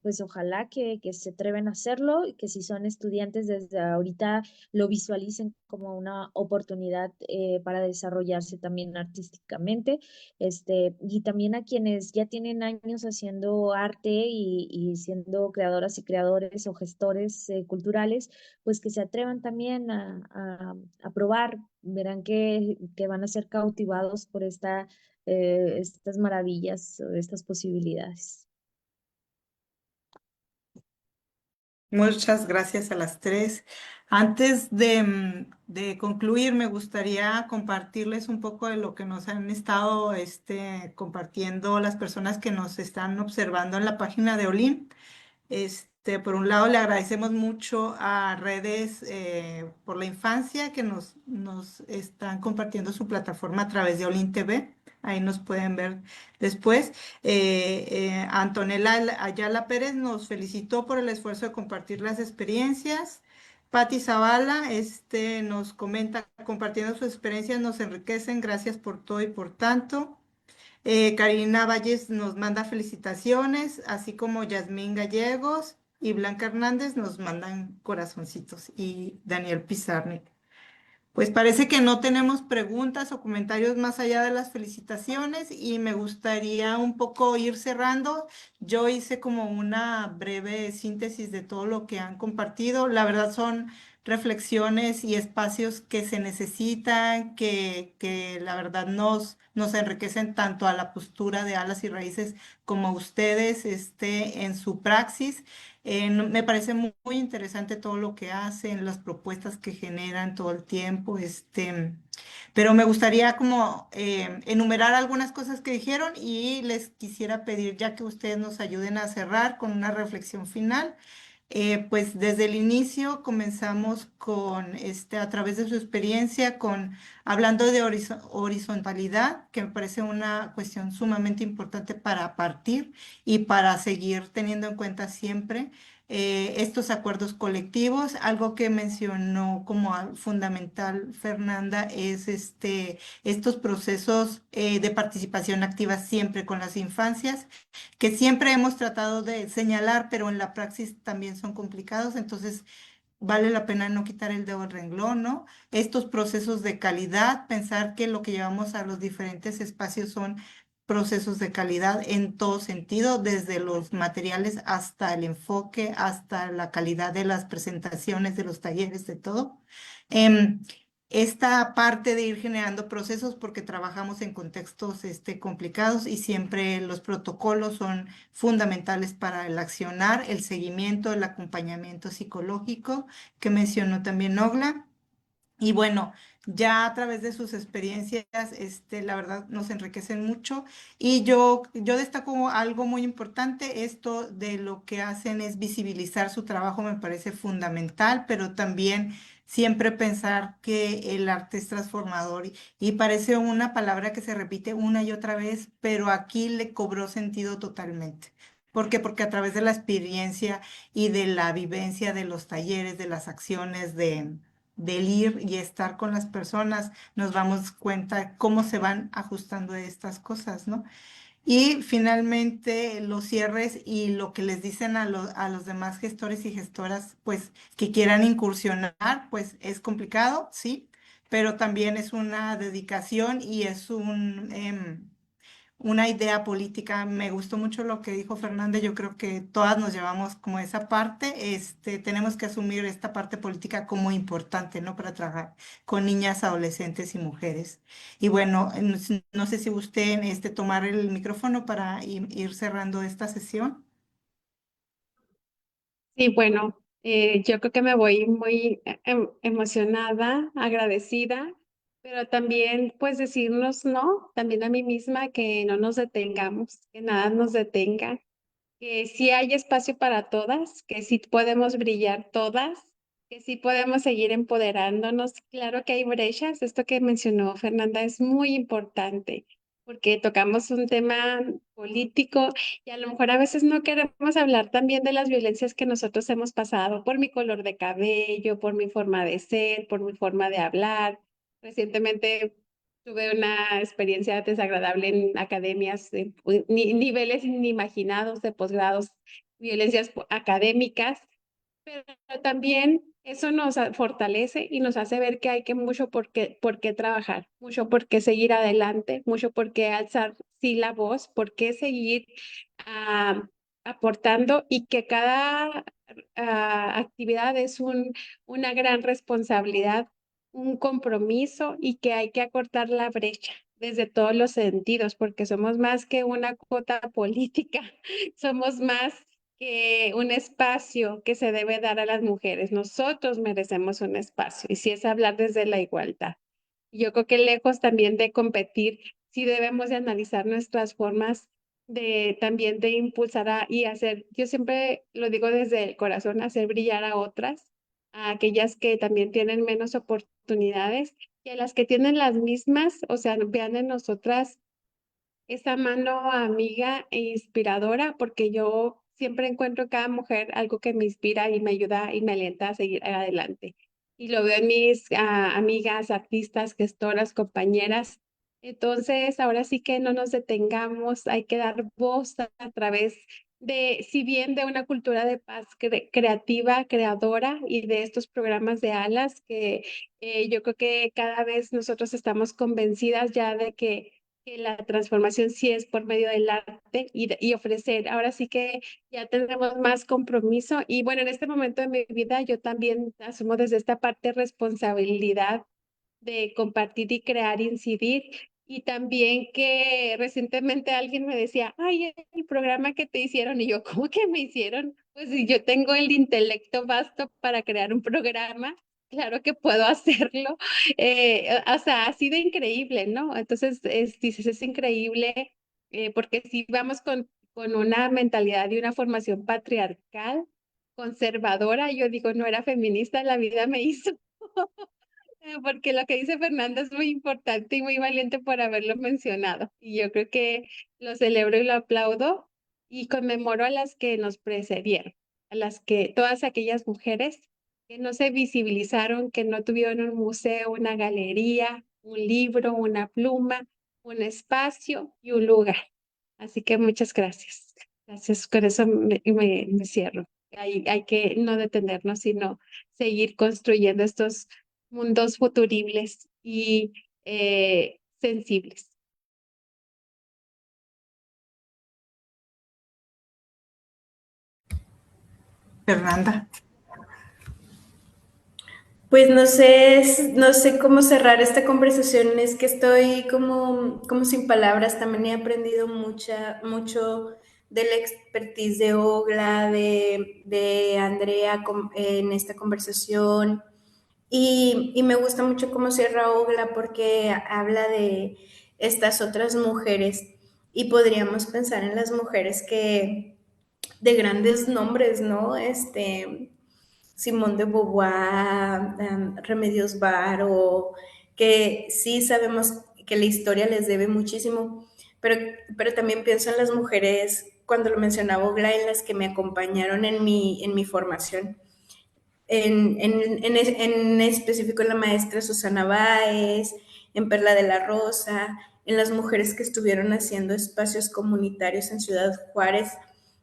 pues ojalá que se atreven a hacerlo y que si son estudiantes desde ahorita lo visualicen como una oportunidad para desarrollarse también artísticamente, y también a quienes ya tienen años haciendo arte y siendo creadoras y creadores o gestores culturales, pues que se atrevan también a probar, verán que van a ser cautivados por estas maravillas, estas posibilidades. Muchas gracias a las tres. Antes de concluir, me gustaría compartirles un poco de lo que nos han estado compartiendo las personas que nos están observando en la página de Olim. Por un lado, le agradecemos mucho a Redes por la Infancia que nos están compartiendo su plataforma a través de Olin TV. Ahí nos pueden ver después. Antonella Ayala Pérez nos felicitó por el esfuerzo de compartir las experiencias. Patti Zavala nos comenta, compartiendo sus experiencias nos enriquecen. Gracias por todo y por tanto. Karina Valles nos manda felicitaciones, así como Yasmín Gallegos y Blanca Hernández nos mandan corazoncitos y Daniel Pizarnik. Pues parece que no tenemos preguntas o comentarios más allá de las felicitaciones y me gustaría un poco ir cerrando. Yo hice como una breve síntesis de todo lo que han compartido. La verdad son reflexiones y espacios que se necesitan, que la verdad nos enriquecen tanto a la postura de Alas y Raíces como a ustedes en su praxis. Me parece muy interesante todo lo que hacen, las propuestas que generan todo el tiempo, pero me gustaría como enumerar algunas cosas que dijeron y les quisiera pedir, ya que ustedes nos ayuden a cerrar con una reflexión final. Pues desde el inicio comenzamos con, a través de su experiencia, hablando de horizontalidad, que me parece una cuestión sumamente importante para partir y para seguir teniendo en cuenta siempre estos acuerdos colectivos. Algo que mencionó como fundamental Fernanda es estos procesos de participación activa siempre con las infancias que siempre hemos tratado de señalar, pero en la praxis también son complicados, entonces vale la pena no quitar el dedo del renglón, ¿no? Estos procesos de calidad, pensar que lo que llevamos a los diferentes espacios son procesos de calidad en todo sentido, desde los materiales hasta el enfoque, hasta la calidad de las presentaciones, de los talleres, de todo. Em, Esta parte de ir generando procesos porque trabajamos en contextos complicados y siempre los protocolos son fundamentales para el accionar, el seguimiento, el acompañamiento psicológico que mencionó también Ogla. Y bueno, ya a través de sus experiencias, la verdad nos enriquecen mucho. Y yo destaco algo muy importante, esto de lo que hacen es visibilizar su trabajo, me parece fundamental, pero también siempre pensar que el arte es transformador y parece una palabra que se repite una y otra vez, pero aquí le cobró sentido totalmente. ¿Por qué? Porque a través de la experiencia y de la vivencia de los talleres, de las acciones, del ir y estar con las personas, nos damos cuenta cómo se van ajustando estas cosas, ¿no? Y finalmente los cierres y lo que les dicen a los demás gestores y gestoras, pues que quieran incursionar, pues es complicado, sí, pero también es una dedicación y es una idea política. Me gustó mucho lo que dijo Fernanda. Yo creo que todas nos llevamos como esa parte. Tenemos que asumir esta parte política como importante, ¿no? Para trabajar con niñas, adolescentes y mujeres. Y bueno, no sé si gusten tomar el micrófono para ir cerrando esta sesión. Sí, bueno, yo creo que me voy muy emocionada, agradecida, pero también pues decirnos no, también a mí misma que no nos detengamos, que nada nos detenga, que sí hay espacio para todas, que sí podemos brillar todas, que sí podemos seguir empoderándonos. Claro que hay brechas, esto que mencionó Fernanda es muy importante, porque tocamos un tema político y a lo mejor a veces no queremos hablar también de las violencias que nosotros hemos pasado por mi color de cabello, por mi forma de ser, por mi forma de hablar. Recientemente tuve una experiencia desagradable en academias, niveles inimaginados de posgrados, violencias académicas, pero también eso nos fortalece y nos hace ver que hay que mucho por qué trabajar, mucho por qué seguir adelante, mucho por qué alzar sí la voz, por qué seguir ah, aportando y que cada actividad es una gran responsabilidad, un compromiso y que hay que acortar la brecha desde todos los sentidos, porque somos más que una cuota política, somos más que un espacio que se debe dar a las mujeres. Nosotros merecemos un espacio y si es hablar desde la igualdad. Yo creo que lejos también de competir, sí debemos de analizar nuestras formas de también de impulsar y hacer, yo siempre lo digo desde el corazón, hacer brillar a otras, a aquellas que también tienen menos oportunidades y a las que tienen las mismas, o sea, vean en nosotras esa mano amiga e inspiradora, porque yo siempre encuentro en cada mujer algo que me inspira y me ayuda y me alienta a seguir adelante. Y lo veo en mis amigas, artistas, gestoras, compañeras. Entonces, ahora sí que no nos detengamos, hay que dar voz a través si bien de una cultura de paz creativa, creadora y de estos programas de alas que yo creo que cada vez nosotros estamos convencidas ya de que la transformación sí es por medio del arte y ofrecer. Ahora sí que ya tendremos más compromiso y bueno, en este momento de mi vida yo también asumo desde esta parte responsabilidad de compartir y crear, incidir. Y también que recientemente alguien me decía, ay, el programa que te hicieron, y yo, ¿cómo que me hicieron? Pues si yo tengo el intelecto vasto para crear un programa, claro que puedo hacerlo. O sea, ha sido increíble, ¿no? Entonces, dices, es increíble, porque si vamos con una mentalidad y una formación patriarcal, conservadora, yo digo, no era feminista, la vida me hizo. Porque lo que dice Fernanda es muy importante y muy valiente por haberlo mencionado. Y yo creo que lo celebro y lo aplaudo y conmemoro a las que nos precedieron, a las que, todas aquellas mujeres que no se visibilizaron, que no tuvieron un museo, una galería, un libro, una pluma, un espacio y un lugar. Así que muchas gracias. Gracias, con eso me cierro. Hay que no detenernos, sino seguir construyendo estos mundos futuribles y sensibles. Fernanda. Pues no sé cómo cerrar esta conversación, es que estoy como sin palabras, también he aprendido mucho de la expertise de Ogla, de Andrea en esta conversación, y me gusta mucho cómo cierra Ogla porque habla de estas otras mujeres, y podríamos pensar en las mujeres de grandes nombres, ¿no? Simone de Beauvoir, Remedios Varo, que sí sabemos que la historia les debe muchísimo, pero también pienso en las mujeres, cuando lo mencionaba Ogla, en las que me acompañaron en mi formación. En específico en la maestra Susana Báez, en Perla de la Rosa, en las mujeres que estuvieron haciendo espacios comunitarios en Ciudad Juárez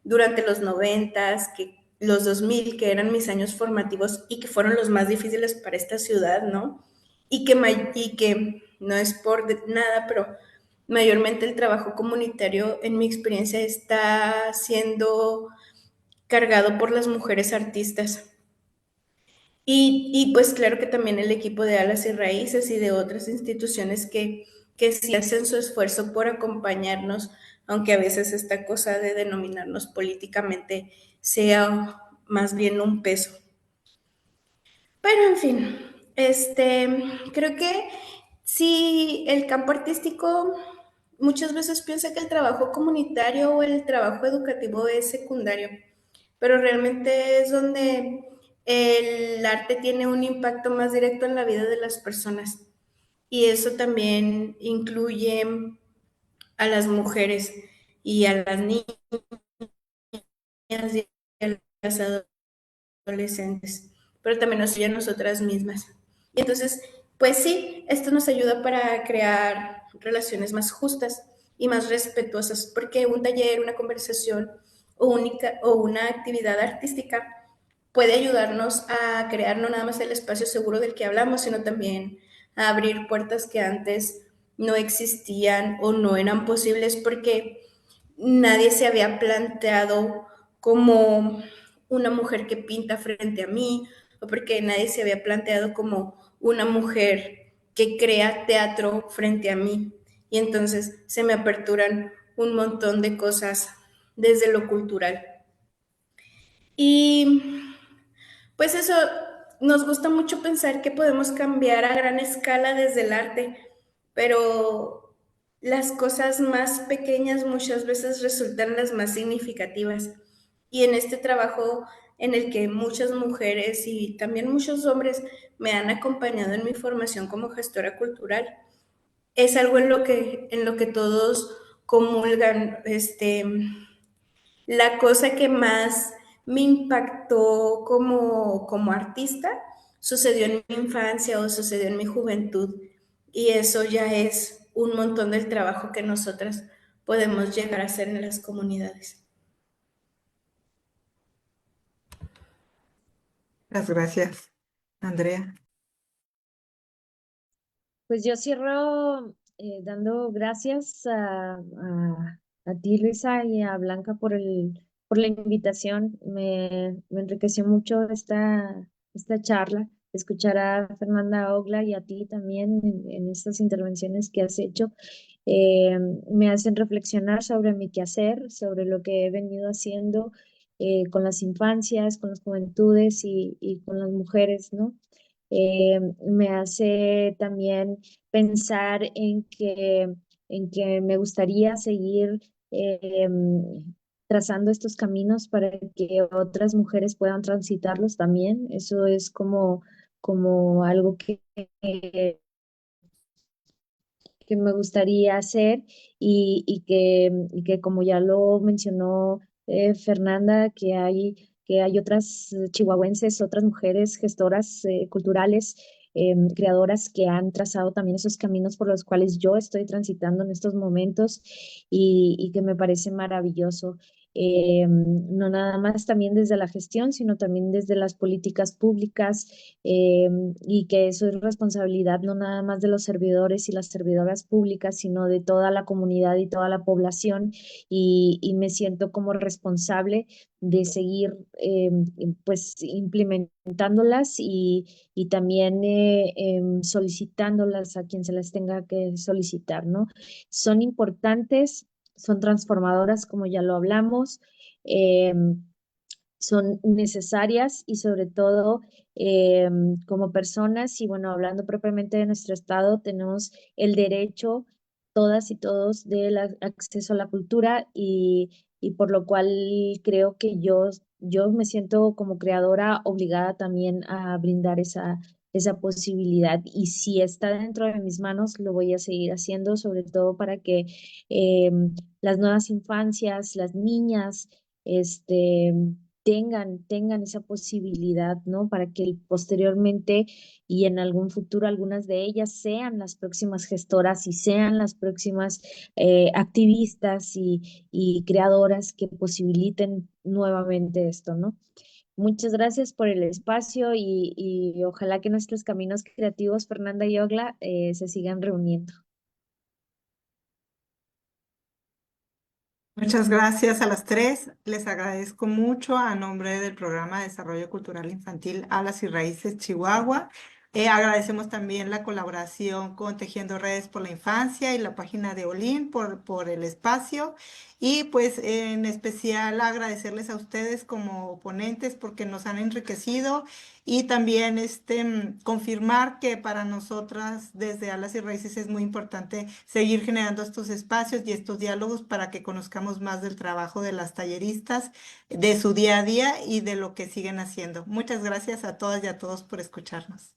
durante los 90, los 2000, que eran mis años formativos y que fueron los más difíciles para esta ciudad, ¿no? Y que no es por nada, pero mayormente el trabajo comunitario, en mi experiencia, está siendo cargado por las mujeres artistas. Y pues claro que también el equipo de Alas y Raíces y de otras instituciones que sí hacen su esfuerzo por acompañarnos, aunque a veces esta cosa de denominarnos políticamente sea más bien un peso. Pero en fin, creo que sí, el campo artístico muchas veces piensa que el trabajo comunitario o el trabajo educativo es secundario, pero realmente es donde el arte tiene un impacto más directo en la vida de las personas. Y eso también incluye a las mujeres y a las niñas y a las adolescentes, pero también nos ayuda a nosotras mismas. Y entonces, pues sí, esto nos ayuda para crear relaciones más justas y más respetuosas, porque un taller, una conversación o una actividad artística puede ayudarnos a crear no nada más el espacio seguro del que hablamos, sino también a abrir puertas que antes no existían o no eran posibles porque nadie se había planteado como una mujer que pinta frente a mí, o porque nadie se había planteado como una mujer que crea teatro frente a mí. Y entonces se me aperturan un montón de cosas desde lo cultural. Y pues eso, nos gusta mucho pensar que podemos cambiar a gran escala desde el arte, pero las cosas más pequeñas muchas veces resultan las más significativas. Y en este trabajo en el que muchas mujeres y también muchos hombres me han acompañado en mi formación como gestora cultural, es algo en lo que todos comulgan. La cosa que más me impactó como artista sucedió en mi infancia o sucedió en mi juventud, y eso ya es un montón del trabajo que nosotras podemos llegar a hacer en las comunidades. Muchas gracias, Andrea. Pues yo cierro dando gracias a ti, Luisa, y a Blanca por la invitación. Me enriqueció mucho esta charla, escuchar a Fernanda Ogla y a ti también en estas intervenciones que has hecho. Eh, Me hacen reflexionar sobre mi quehacer, sobre lo que he venido haciendo con las infancias, con las juventudes y con las mujeres, ¿no? Me hace también pensar en que me gustaría seguir trazando estos caminos para que otras mujeres puedan transitarlos también. Eso es como algo que me gustaría hacer y que como ya lo mencionó Fernanda, que hay otras chihuahuenses, otras mujeres gestoras culturales, creadoras que han trazado también esos caminos por los cuales yo estoy transitando en estos momentos y que me parece maravilloso. No nada más también desde la gestión, sino también desde las políticas públicas, y que eso es responsabilidad no nada más de los servidores y las servidoras públicas, sino de toda la comunidad y toda la población, y me siento como responsable de seguir pues implementándolas y también solicitándolas a quien se las tenga que solicitar, ¿no? Son importantes, son transformadoras, como ya lo hablamos. Son necesarias y sobre todo eh, como personas y bueno, hablando propiamente de nuestro estado, tenemos el derecho, todas y todos, del acceso a la cultura y por lo cual creo que yo me siento como creadora obligada también a brindar esa posibilidad y si está dentro de mis manos, lo voy a seguir haciendo, sobre todo para que eh, las nuevas infancias, las niñas, este tengan esa posibilidad, ¿no? Para que posteriormente y en algún futuro algunas de ellas sean las próximas gestoras y sean las próximas activistas y creadoras que posibiliten nuevamente esto, ¿no? Muchas gracias por el espacio y ojalá que nuestros caminos creativos, Fernanda y Ogla, se sigan reuniendo. Muchas gracias a las tres. Les agradezco mucho a nombre del Programa de Desarrollo Cultural Infantil Alas y Raíces Chihuahua. Agradecemos también la colaboración con Tejiendo Redes por la Infancia y la página de Olin por el espacio. Y pues en especial agradecerles a ustedes como ponentes porque nos han enriquecido y también confirmar que para nosotras desde Alas y Raíces es muy importante seguir generando estos espacios y estos diálogos para que conozcamos más del trabajo de las talleristas, de su día a día y de lo que siguen haciendo. Muchas gracias a todas y a todos por escucharnos.